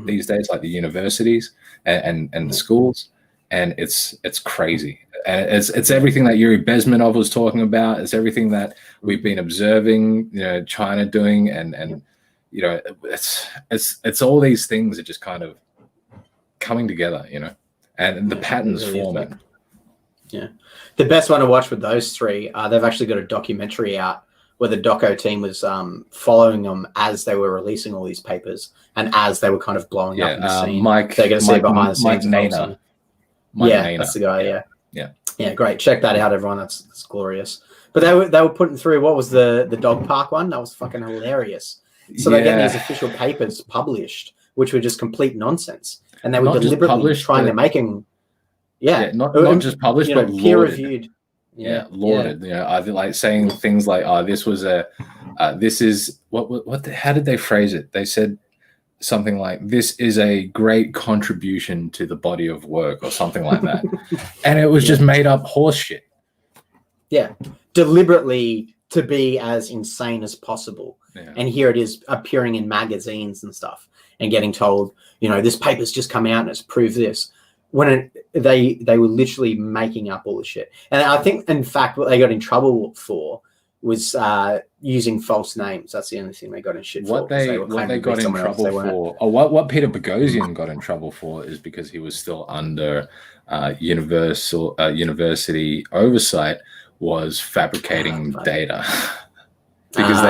[SPEAKER 1] these days, like the universities and the schools, and it's crazy. And it's everything that Yuri Bezmenov was talking about. It's everything that we've been observing, China doing, and it's all these things are just kind of coming together, and the patterns forming.
[SPEAKER 2] Yeah. The best one to watch with those 3, they've actually got a documentary out where the doco team was following them as they were releasing all these papers and as they were kind of blowing up in the scene. They're going to see behind the scenes. That's the guy. Yeah. Great. Check that out, everyone. That's glorious. But they were putting through, what was the dog park one? That was fucking hilarious. So they get these official papers published, which were just complete nonsense, and they were deliberately trying to make them.
[SPEAKER 1] Not just published, but
[SPEAKER 2] peer reviewed.
[SPEAKER 1] Lauded. I feel like saying things like, "Oh, this was this is what? How did they phrase it? They said something like, "This is a great contribution to the body of work," or something like that, and it was just made up horse shit.
[SPEAKER 2] Yeah, deliberately to be as insane as possible. And here it is appearing in magazines and stuff and getting told, this paper's just come out and it's proved this. When they were literally making up all the shit. And I think, in fact, what they got in trouble for was using false names. That's the only thing they got in shit for.
[SPEAKER 1] What they got in trouble for, or what Peter Boghossian got in trouble for, is because he was still under university oversight, was fabricating data. because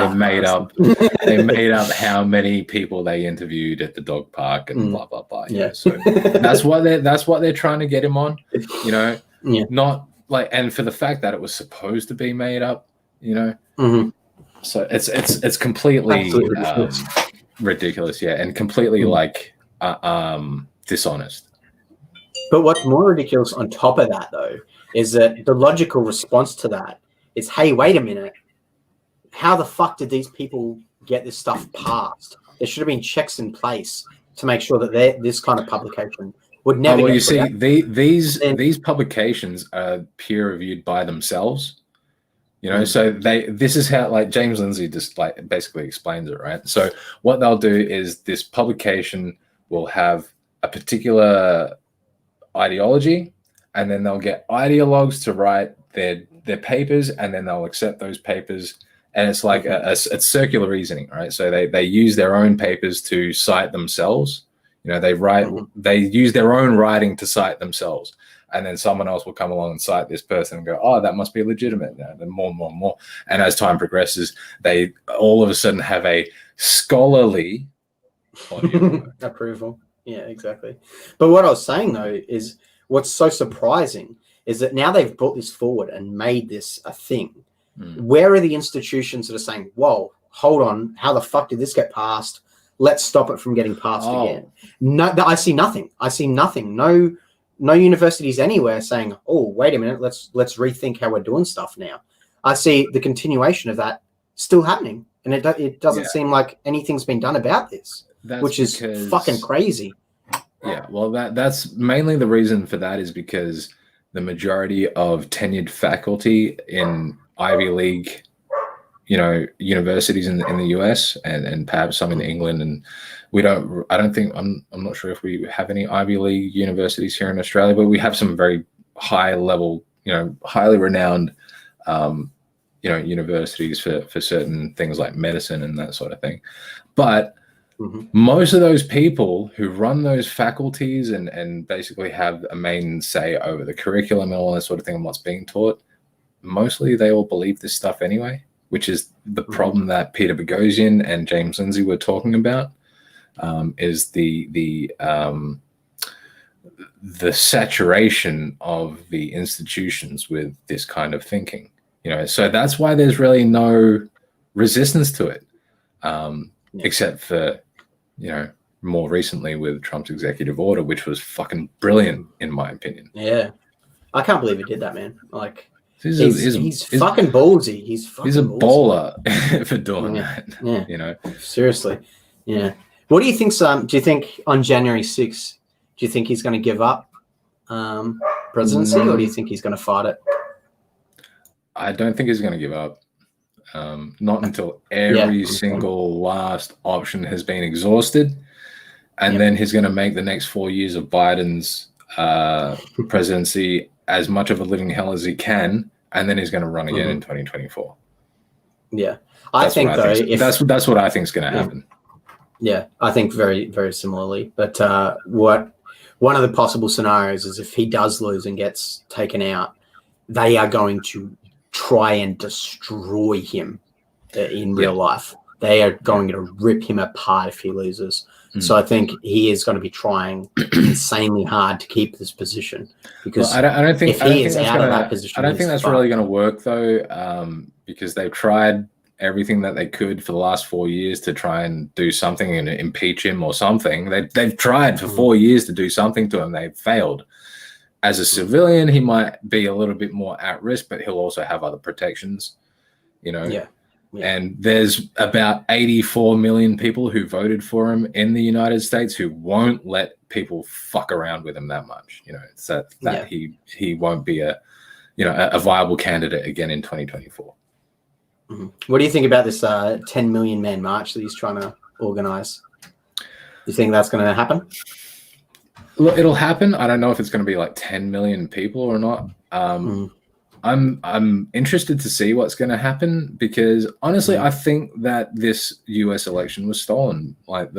[SPEAKER 1] they made up how many people they interviewed at the dog park and blah blah blah.
[SPEAKER 2] Yeah.
[SPEAKER 1] So that's what they're trying to get him on. You know, not like, and for the fact that it was supposed to be made up. You know, so it's completely ridiculous. Yeah, and completely like dishonest.
[SPEAKER 2] But what's more ridiculous on top of that, though, is that the logical response to that is, hey, wait a minute. How the fuck did these people get this stuff passed? There should have been checks in place to make sure that this kind of publication would never.
[SPEAKER 1] Well, you see, these publications are peer reviewed by themselves. You know, so this is how, like, James Lindsay just like basically explains it, right? So what they'll do is this publication will have a particular ideology, and then they'll get ideologues to write their papers, and then they'll accept those papers. And it's like it's circular reasoning, right? So they use their own papers to cite themselves. You know, they use their own writing to cite themselves. And then someone else will come along and cite this person and go, oh, that must be legitimate. And then more and more and more. And as time progresses, they all of a sudden have a scholarly
[SPEAKER 2] approval. Yeah, exactly. But what I was saying, though, is what's so surprising is that now they've brought this forward and made this a thing. Where are the institutions that are saying, whoa, hold on, how the fuck did this get passed? Let's stop it from getting passed again. No, I see nothing. No universities anywhere saying, oh, wait a minute, let's rethink how we're doing stuff now. I see the continuation of that still happening. And it doesn't seem like anything's been done about this, which is fucking crazy.
[SPEAKER 1] Yeah, well, that's mainly the reason for that is because the majority of tenured faculty in Ivy League, you know, universities in the US and perhaps some in England, and I'm not sure if we have any Ivy League universities here in Australia, but we have some very high level, you know, highly renowned, you know, universities for certain things like medicine and that sort of thing. But most of those people who run those faculties and basically have a main say over the curriculum and all that sort of thing and what's being taught, mostly they all believe this stuff anyway, which is the problem that Peter Boghossian and James Lindsay were talking about, is the saturation of the institutions with this kind of thinking. You know, so that's why there's really no resistance to it, except for, you know, more recently with Trump's executive order, which was fucking brilliant in my opinion.
[SPEAKER 2] Yeah, I can't believe he did that, man. Like, he's fucking ballsy. He's a
[SPEAKER 1] bowler for doing that.
[SPEAKER 2] Yeah,
[SPEAKER 1] you know,
[SPEAKER 2] seriously. Yeah. What do you think? Do you think on January 6th, do you think he's going to give up presidency, or do you think he's going to fight it?
[SPEAKER 1] I don't think he's going to give up. Not until every single last option has been exhausted, and then he's going to make the next 4 years of Biden's presidency as much of a living hell as he can, and then he's going to run again in 2024.
[SPEAKER 2] Yeah, I think
[SPEAKER 1] that's what I think is going to happen.
[SPEAKER 2] Yeah, I think very, very similarly. But one of the possible scenarios is if he does lose and gets taken out, they are going to try and destroy him in real life. They are going to rip him apart if he loses. So I think he is going to be trying insanely hard to keep this position, because
[SPEAKER 1] I don't think
[SPEAKER 2] if he is out of that position,
[SPEAKER 1] I don't think that's really going to work though, because they've tried everything that they could for the last 4 years to try and do something and impeach him or something. They've tried for 4 years to do something to him. They've failed. As a civilian, he might be a little bit more at risk, but he'll also have other protections, you know? Yeah. And there's about 84 million people who voted for him in the United States who won't let people fuck around with him that much, you know, so that he won't be a viable candidate again in 2024.
[SPEAKER 2] What do you think about this 10 million man march that he's trying to organize? You think that's going to happen?
[SPEAKER 1] Look, it'll happen. I don't know if it's going to be like 10 million people or not. I'm interested to see what's going to happen, because honestly, I think that this US election was stolen. Like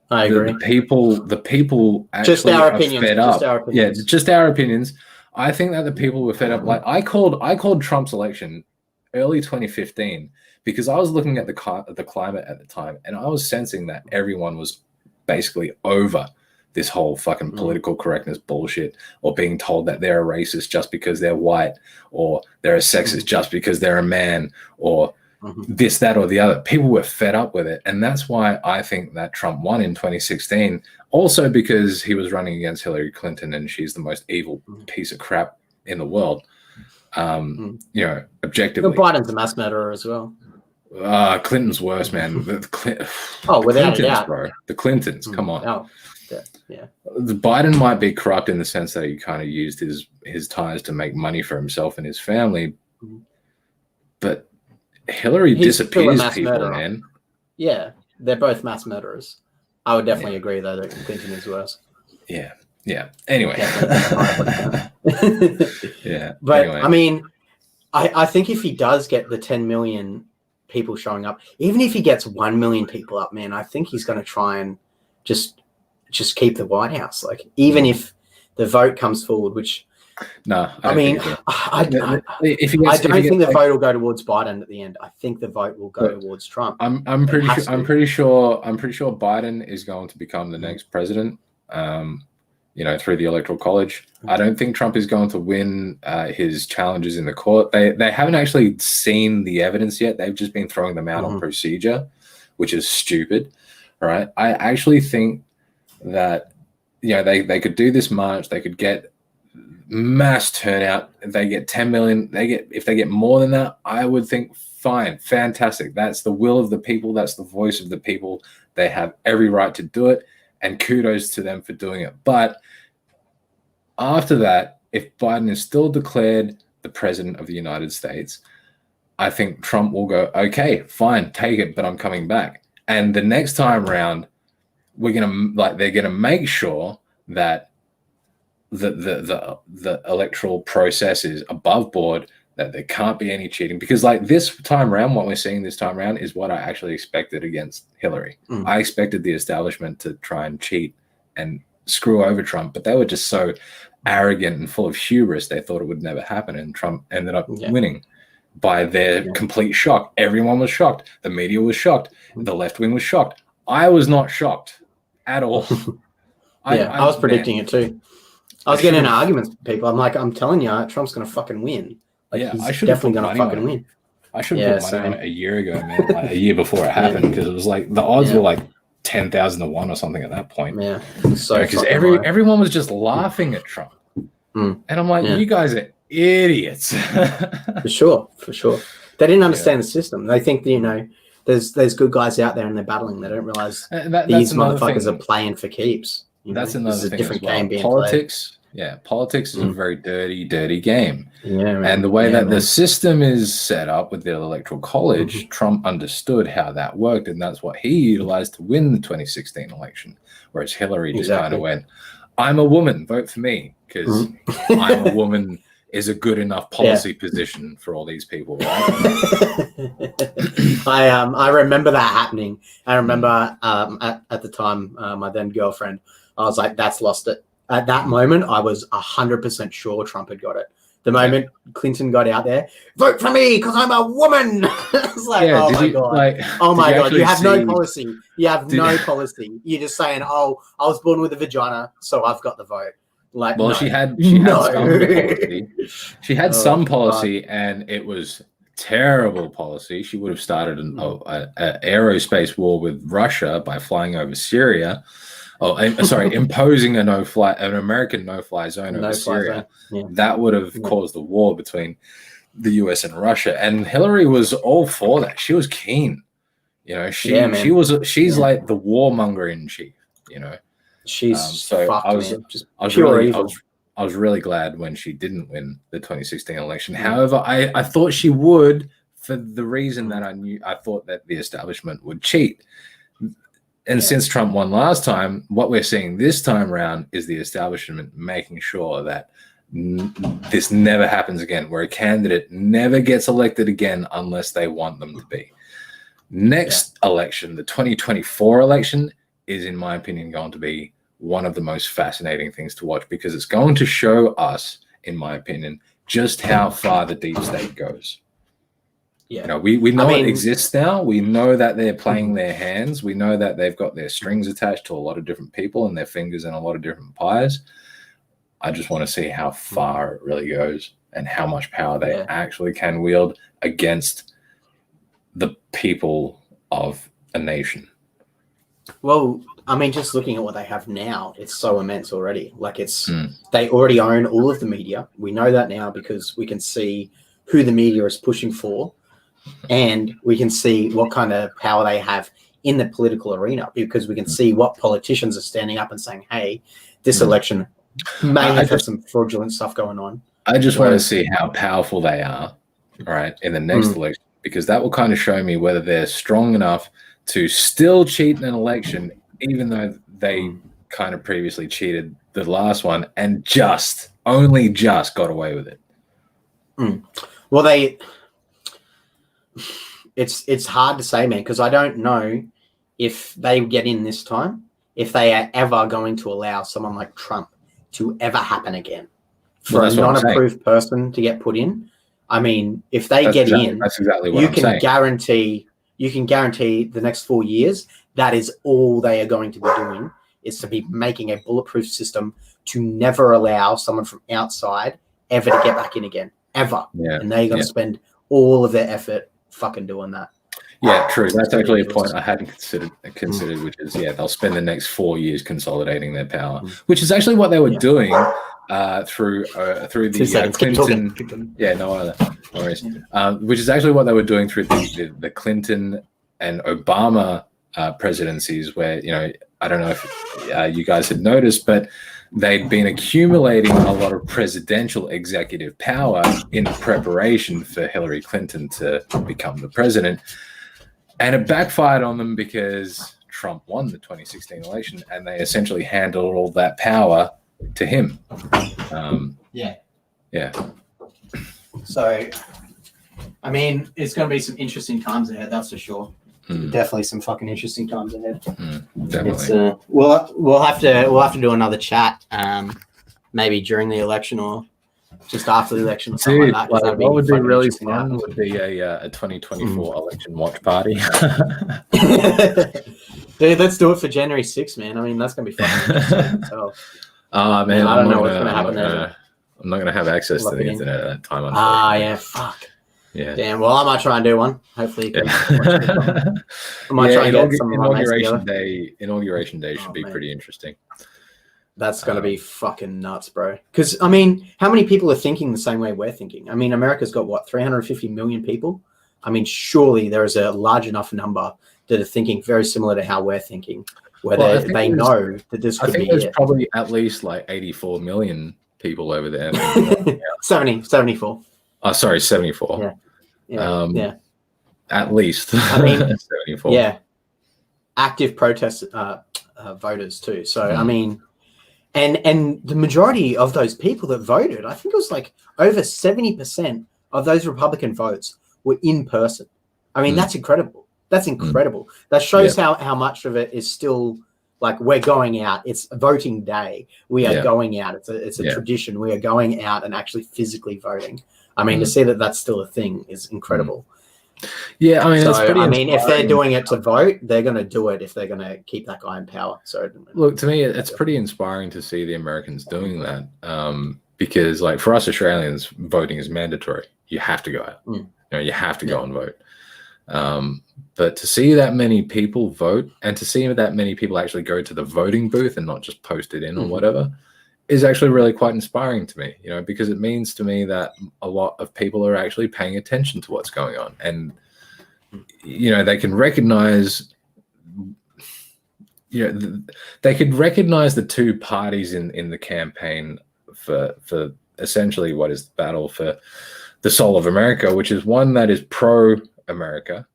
[SPEAKER 2] I agree.
[SPEAKER 1] The people actually
[SPEAKER 2] just our opinions.
[SPEAKER 1] Fed up. Yeah, just our opinions. I think that the people were fed up. Like I called Trump's election early 2015, because I was looking at the climate at the time, and I was sensing that everyone was basically over this whole fucking political correctness bullshit, or being told that they're a racist just because they're white, or they're a sexist just because they're a man, or this, that, or the other. People were fed up with it. And that's why I think that Trump won in 2016. Also because he was running against Hillary Clinton, and she's the most evil piece of crap in the world. You know, objectively.
[SPEAKER 2] But Biden's a mass murderer as well.
[SPEAKER 1] Clinton's worse, man.
[SPEAKER 2] Without
[SPEAKER 1] Clintons,
[SPEAKER 2] a doubt.
[SPEAKER 1] bro. The Clintons, come on.
[SPEAKER 2] Oh, yeah.
[SPEAKER 1] The Biden might be corrupt in the sense that he kind of used his ties to make money for himself and his family, but Hillary disappears people, murderer. Man.
[SPEAKER 2] Yeah, they're both mass murderers. I would definitely agree, though, that Clinton is worse.
[SPEAKER 1] Yeah. Anyway. Yeah.
[SPEAKER 2] But,
[SPEAKER 1] anyway.
[SPEAKER 2] I mean, I think if he does get the 10 million people showing up, even if he gets 1 million people up, man, I think he's going to try and just keep the White House. Like, even if the vote comes forward, which...
[SPEAKER 1] No,
[SPEAKER 2] I don't think the vote will go towards Biden at the end. I think the vote will go towards Trump.
[SPEAKER 1] I'm pretty sure Biden is going to become the next president. You know, through the Electoral College. I don't think Trump is going to win his challenges in the court. They haven't actually seen the evidence yet. They've just been throwing them out on procedure, which is stupid. All right. I actually think that, you know, they could do this march. They could get mass turnout. If they get 10 million, if they get more than that, I would think fine, fantastic. That's the will of the people. That's the voice of the people. They have every right to do it, and kudos to them for doing it. But after that, if Biden is still declared the president of the United States, I think Trump will go, okay, fine, take it, but I'm coming back. And the next time round, they're gonna make sure that the electoral process is above board, that there can't be any cheating. Because like this time around, what we're seeing this time around is what I actually expected against Hillary. I expected the establishment to try and cheat and screw over Trump, but they were just so arrogant and full of hubris, they thought it would never happen, and Trump ended up winning by their complete shock. Everyone was shocked. The media was shocked. The left wing was shocked. I was not shocked at all.
[SPEAKER 2] I was predicting it too. I was getting into arguments with people. I'm telling you, Trump's going to fucking win. Like, he's definitely going to fucking win.
[SPEAKER 1] I should have put money on it a year ago, man. Like a year before it happened, because it was like the odds were like 10,000 to 1 or something at that point.
[SPEAKER 2] Yeah,
[SPEAKER 1] so because everyone was just laughing at Trump, and I'm like, you guys are idiots.
[SPEAKER 2] For sure. They didn't understand the system. They think that, you know, there's good guys out there and they're battling. They don't realize these motherfuckers are playing for keeps.
[SPEAKER 1] That's another thing as well. Politics. Yeah, politics is a very dirty, dirty game.
[SPEAKER 2] Yeah,
[SPEAKER 1] and the way that the system is set up with the Electoral College, Trump understood how that worked, and that's what he utilized to win the 2016 election. Whereas Hillary just kind of went, "I'm a woman, vote for me," because I'm a woman is a good enough policy position for all these people, right?
[SPEAKER 2] I remember that happening. I remember at the time, my then girlfriend, I was like, "That's lost it." At that moment, I was 100% sure Trump had got it. The moment Clinton got out there, vote for me because I'm a woman. It's like, oh my God, you have no policy. You have no policy. You're just saying, oh, I was born with a vagina, so I've got the vote. Like,
[SPEAKER 1] well, she had some policy. She had some policy, and it was terrible policy. She would have started an aerospace war with Russia by flying over Syria. Imposing an American no-fly zone over Syria. That would have caused the war between the US and Russia. And Hillary was all for that. She was keen. You know, she's like the warmonger in chief. You know,
[SPEAKER 2] she's
[SPEAKER 1] I was really glad when she didn't win the 2016 election. However, I thought she would, for the reason that I thought that the establishment would cheat. And since Trump won last time, what we're seeing this time around is the establishment making sure that this never happens again, where a candidate never gets elected again unless they want them to be. Next election, the 2024 election, is, in my opinion, going to be one of the most fascinating things to watch, because it's going to show us, in my opinion, just how far the deep state goes.
[SPEAKER 2] Yeah.
[SPEAKER 1] You know, we know it exists now. We know that they're playing their hands. We know that they've got their strings attached to a lot of different people and their fingers in a lot of different pies. I just want to see how far it really goes and how much power they actually can wield against the people of a nation.
[SPEAKER 2] Well, I mean, just looking at what they have now, it's so immense already. Like they already own all of the media. We know that now because we can see who the media is pushing for, and we can see what kind of power they have in the political arena because we can see what politicians are standing up and saying, hey, this election may have some fraudulent stuff going on.
[SPEAKER 1] I just want to see how powerful they are, all right, in the next election, because that will kind of show me whether they're strong enough to still cheat in an election, even though they kind of previously cheated the last one and only just got away with it.
[SPEAKER 2] Well, it's hard to say, man, because I don't know if they get in this time, if they are ever going to allow someone like Trump to ever happen again for a non-approved person to get put in. I mean, if they get in,
[SPEAKER 1] that's exactly what I'm saying.
[SPEAKER 2] You can guarantee the next 4 years that is all they are going to be doing is to be making a bulletproof system to never allow someone from outside ever to get back in again, ever. Yeah. And they're going to spend all of their effort fucking doing that.
[SPEAKER 1] Yeah, true. That's actually a point I hadn't considered, which is, they'll spend the next 4 years consolidating their power, which is actually what they were doing through the Clinton. Yeah, no worries. Which is actually what they were doing through the Clinton and Obama presidencies, where, you know, I don't know if you guys had noticed, but they'd been accumulating a lot of presidential executive power in preparation for Hillary Clinton to become the president. And it backfired on them because Trump won the 2016 election and they essentially handled all that power to him. Yeah.
[SPEAKER 2] So, I mean, it's going to be some interesting times ahead, that's for sure. Definitely some fucking interesting times ahead.
[SPEAKER 1] Definitely.
[SPEAKER 2] We'll have to do another chat, maybe during the election or just after the election or something like that.
[SPEAKER 1] What would be really fun would be a 2024 election watch party.
[SPEAKER 2] Dude, let's do it for January 6th, man. I mean, that's going to be fucking interesting. So,
[SPEAKER 1] man,
[SPEAKER 2] I don't know what's going to happen there.
[SPEAKER 1] I'm not going to have access to the internet at that time.
[SPEAKER 2] Yeah, fuck.
[SPEAKER 1] Yeah.
[SPEAKER 2] Damn. Well, I might try and do one. Hopefully, you can watch it. I might try and get some of my mates together.
[SPEAKER 1] Inauguration day should be pretty interesting.
[SPEAKER 2] That's going to be fucking nuts, bro. Because, I mean, how many people are thinking the same way we're thinking? I mean, America's got, 350 million people? I mean, surely there is a large enough number that are thinking very similar to how we're thinking, where they know that this could be it. I think there's
[SPEAKER 1] probably at least 84 million people over there.
[SPEAKER 2] 74.
[SPEAKER 1] Oh, sorry, 74.
[SPEAKER 2] Yeah.
[SPEAKER 1] At least.
[SPEAKER 2] I mean,
[SPEAKER 1] 74.
[SPEAKER 2] Yeah. Active protest voters too. So, I mean, and the majority of those people that voted, I think it was over 70% of those Republican votes were in person. I mean, that's incredible. That's incredible. That shows how much of it is still we're going out. It's voting day. We are going out. It's a tradition. We are going out and actually physically voting. I mean, to see that that's still a thing is incredible.
[SPEAKER 1] Yeah, I mean,
[SPEAKER 2] if they're doing it to vote, they're going to do it if they're going to keep that guy in power. So,
[SPEAKER 1] look, to me, it's pretty inspiring to see the Americans doing that because, for us Australians, voting is mandatory. You have to go out. You have to go and vote. But to see that many people vote and to see that many people actually go to the voting booth and not just post it in or whatever is actually really quite inspiring to me, because it means to me that a lot of people are actually paying attention to what's going on. And, they can recognize, they could recognize the two parties in the campaign for essentially what is the battle for the soul of America, which is one that is pro-America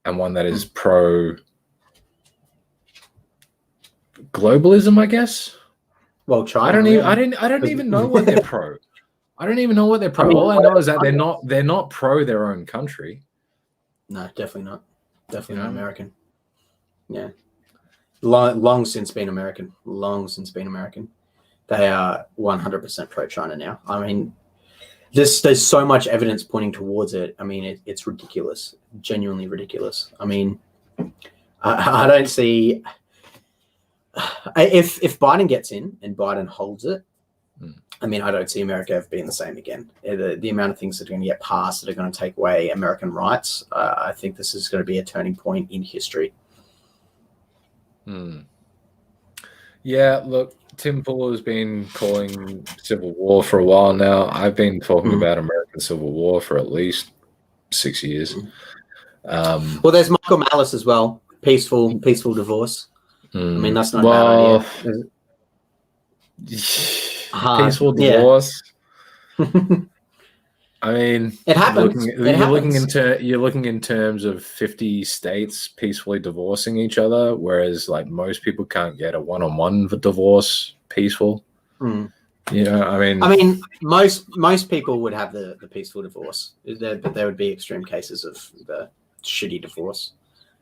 [SPEAKER 1] and one that is pro-globalism, I guess.
[SPEAKER 2] Well, China.
[SPEAKER 1] I don't even know what they're pro. I don't even know what they're pro. All I know is that they're not pro their own country.
[SPEAKER 2] No, definitely not. Definitely not American. Yeah. Long since been American. They are 100% pro-China now. I mean, there's so much evidence pointing towards it. I mean, it's ridiculous, genuinely ridiculous. I mean, I don't see if Biden gets in and Biden holds it. I mean, I don't see America ever being the same again. The amount of things that are going to get passed that are going to take away American rights, I think this is going to be a turning point in history.
[SPEAKER 1] Yeah, look, Tim Pool has been calling civil war for a while now. I've been talking about American civil war for at least 6 years.
[SPEAKER 2] Well, there's Michael Malice as well. Peaceful divorce. I mean, that's not a bad idea.
[SPEAKER 1] Peaceful divorce. I mean,
[SPEAKER 2] it happens.
[SPEAKER 1] You're looking in terms of 50 states peacefully divorcing each other, whereas like most people can't get a one-on-one divorce peaceful. You know, I mean,
[SPEAKER 2] most people would have the peaceful divorce, but there would be extreme cases of the shitty divorce.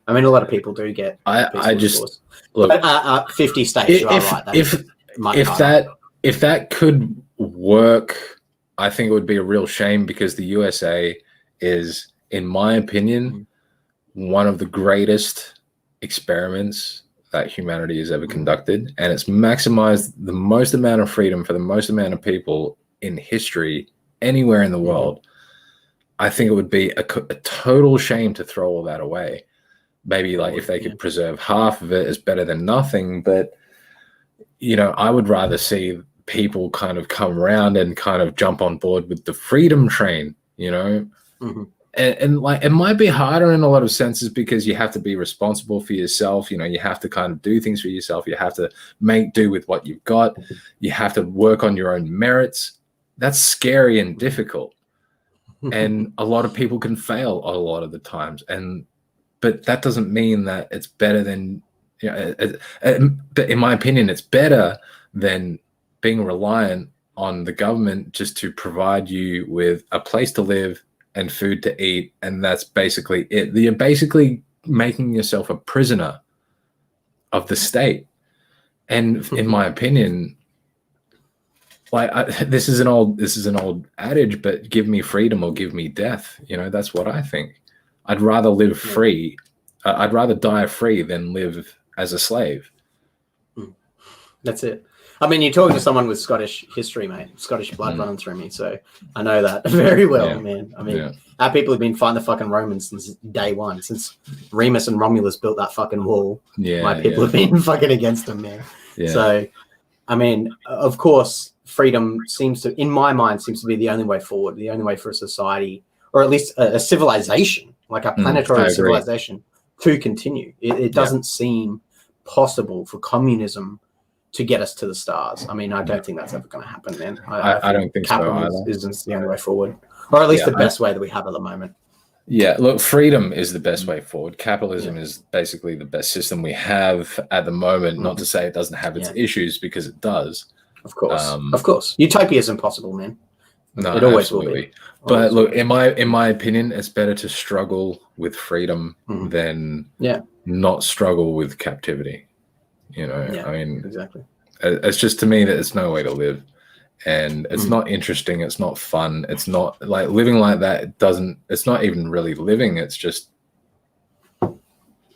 [SPEAKER 2] I mean, a lot of people do get.
[SPEAKER 1] I just
[SPEAKER 2] divorce.
[SPEAKER 1] Look.
[SPEAKER 2] But, 50 states. You are right.
[SPEAKER 1] If that could work, I think it would be a real shame, because the USA is, in my opinion, one of the greatest experiments that humanity has ever conducted, and it's maximized the most amount of freedom for the most amount of people in history anywhere in the world. I think it would be a total shame to throw all that away. Maybe like if they could preserve half of it, it's better than nothing. But, you know, I would rather see people kind of come around and kind of jump on board with the freedom train, you know. And like, it might be harder in a lot of senses because you have to be responsible for yourself. You know, you have to kind of do things for yourself. You have to make do with what you've got. You have to work on your own merits. That's scary and difficult. And a lot of people can fail a lot of the times. But that doesn't mean that it's better than, you know, but in my opinion, it's better than being reliant on the government just to provide you with a place to live and food to eat, and that's basically it. You're basically making yourself a prisoner of the state. And in my opinion, like this is an old adage, but give me freedom or give me death. You know, that's what I think. I'd rather live free. I'd rather die free than live as a slave.
[SPEAKER 2] That's it. I mean, you're talking to someone with Scottish history, mate. Scottish blood running through me, so I know that very well, man. I mean, our people have been fighting the fucking Romans since day one, since Remus and Romulus built that fucking wall. My people have been fucking against them, man. So, I mean, of course, freedom in my mind, seems to be the only way forward, the only way for a society, or at least a civilization, like a planetary civilization, to continue. It doesn't seem possible for communism to get us to the stars. I mean, I don't think that's ever going to happen, man.
[SPEAKER 1] I don't think
[SPEAKER 2] capitalism isn't the only way forward, or at least the best way that we have at the moment.
[SPEAKER 1] Yeah, look, freedom is the best way forward. Capitalism is basically the best system we have at the moment. Not to say it doesn't have its issues, because it does.
[SPEAKER 2] Of course. Utopia is impossible, man.
[SPEAKER 1] No,
[SPEAKER 2] it always will be.
[SPEAKER 1] But look, in my opinion, it's better to struggle with freedom than not struggle with captivity. You know, I mean,
[SPEAKER 2] exactly.
[SPEAKER 1] It's just, to me, that it's no way to live, and it's not interesting. It's not fun. It's not like living like that. It's not even really living. It's just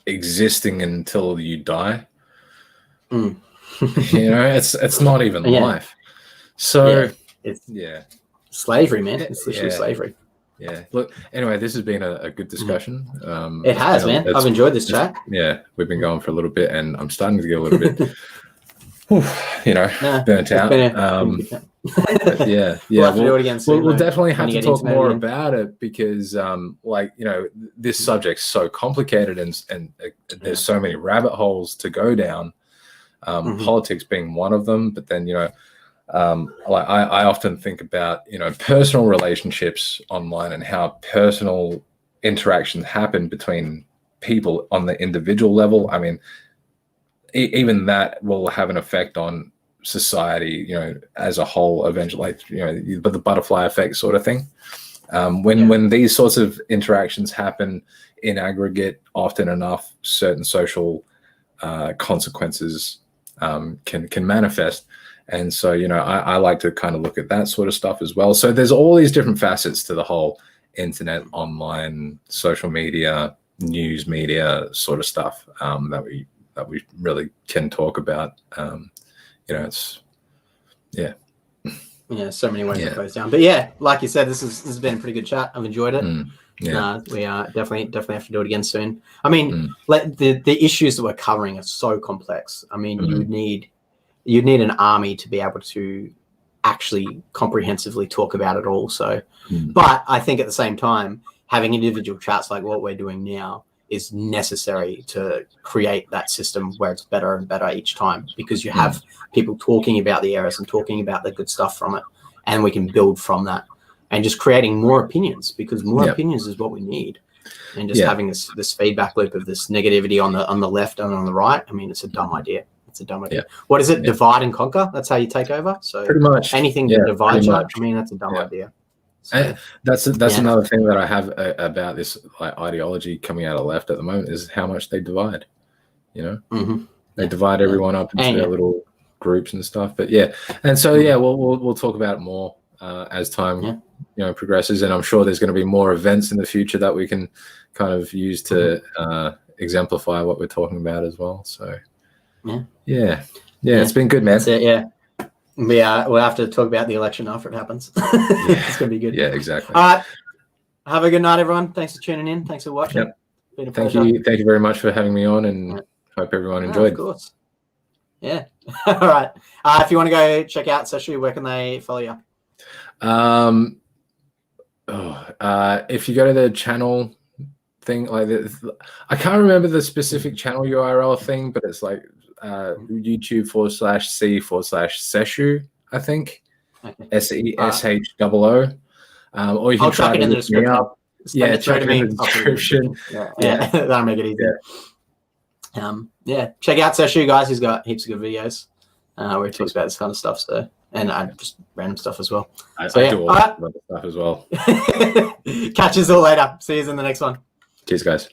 [SPEAKER 1] existing until you die. You know, it's not even life. So
[SPEAKER 2] it's slavery, man. It's literally slavery.
[SPEAKER 1] Yeah. Look, anyway, this has been a good discussion.
[SPEAKER 2] It has, man. I've enjoyed this chat.
[SPEAKER 1] Yeah, we've been going for a little bit, and I'm starting to get a little bit, burnt out. But yeah.
[SPEAKER 2] We'll have to do it again soon.
[SPEAKER 1] We'll definitely have to talk more about it, because, this subject's so complicated, and there's so many rabbit holes to go down. Politics being one of them, but then I often think about personal relationships online and how personal interactions happen between people on the individual level. I mean, even that will have an effect on society, as a whole eventually, but the butterfly effect sort of thing. When these sorts of interactions happen in aggregate often enough, certain social consequences can manifest. And so, I like to kind of look at that sort of stuff as well. So there's all these different facets to the whole internet, online, social media, news media sort of stuff that we really can talk about. It's
[SPEAKER 2] so many ways it goes down. But yeah, like you said, this has been a pretty good chat. I've enjoyed it. We definitely have to do it again soon. I mean, the issues that we're covering are so complex. I mean, you'd need an army to be able to actually comprehensively talk about it all. So, but I think at the same time, having individual chats like what we're doing now is necessary to create that system where it's better and better each time, because you have people talking about the errors and talking about the good stuff from it, and we can build from that, and just creating more opinions, because more opinions is what we need. And just having this feedback loop of this negativity on the left and on the right, I mean, it's a dumb idea. It's a dumb idea. What is it? Divide and conquer. That's how you take over. So
[SPEAKER 1] pretty much
[SPEAKER 2] anything that divides you, I mean, that's a dumb idea. So,
[SPEAKER 1] that's another thing that I have about this ideology coming out of left at the moment, is how much they divide. They divide everyone up into their little groups and stuff. But and so we'll talk about it more as time progresses, and I'm sure there's going to be more events in the future that we can kind of use to exemplify what we're talking about as well. So it's been good, man.
[SPEAKER 2] That's it, we'll have to talk about the election after it happens. It's gonna be good.
[SPEAKER 1] Yeah, exactly.
[SPEAKER 2] All right, have a good night, everyone. Thanks for tuning in. Thanks for watching. Been a pleasure.
[SPEAKER 1] Thank you very much for having me on, and hope everyone enjoyed.
[SPEAKER 2] Of course. All right. If you want to go check out Seshoo, where can they follow you?
[SPEAKER 1] If you go to the channel thing, like I can't remember the specific channel URL thing, but it's like YouTube/C/Seshoo, I think. SESHOO. Or you can try to look me up. Check it in the description.
[SPEAKER 2] That'll make it easy. Check out Seshoo, guys. He's got heaps of good videos where he talks about this kind of stuff. So, and just random stuff as well.
[SPEAKER 1] I do all that stuff as well.
[SPEAKER 2] Catch us all later. See you in the next one.
[SPEAKER 1] Cheers, guys.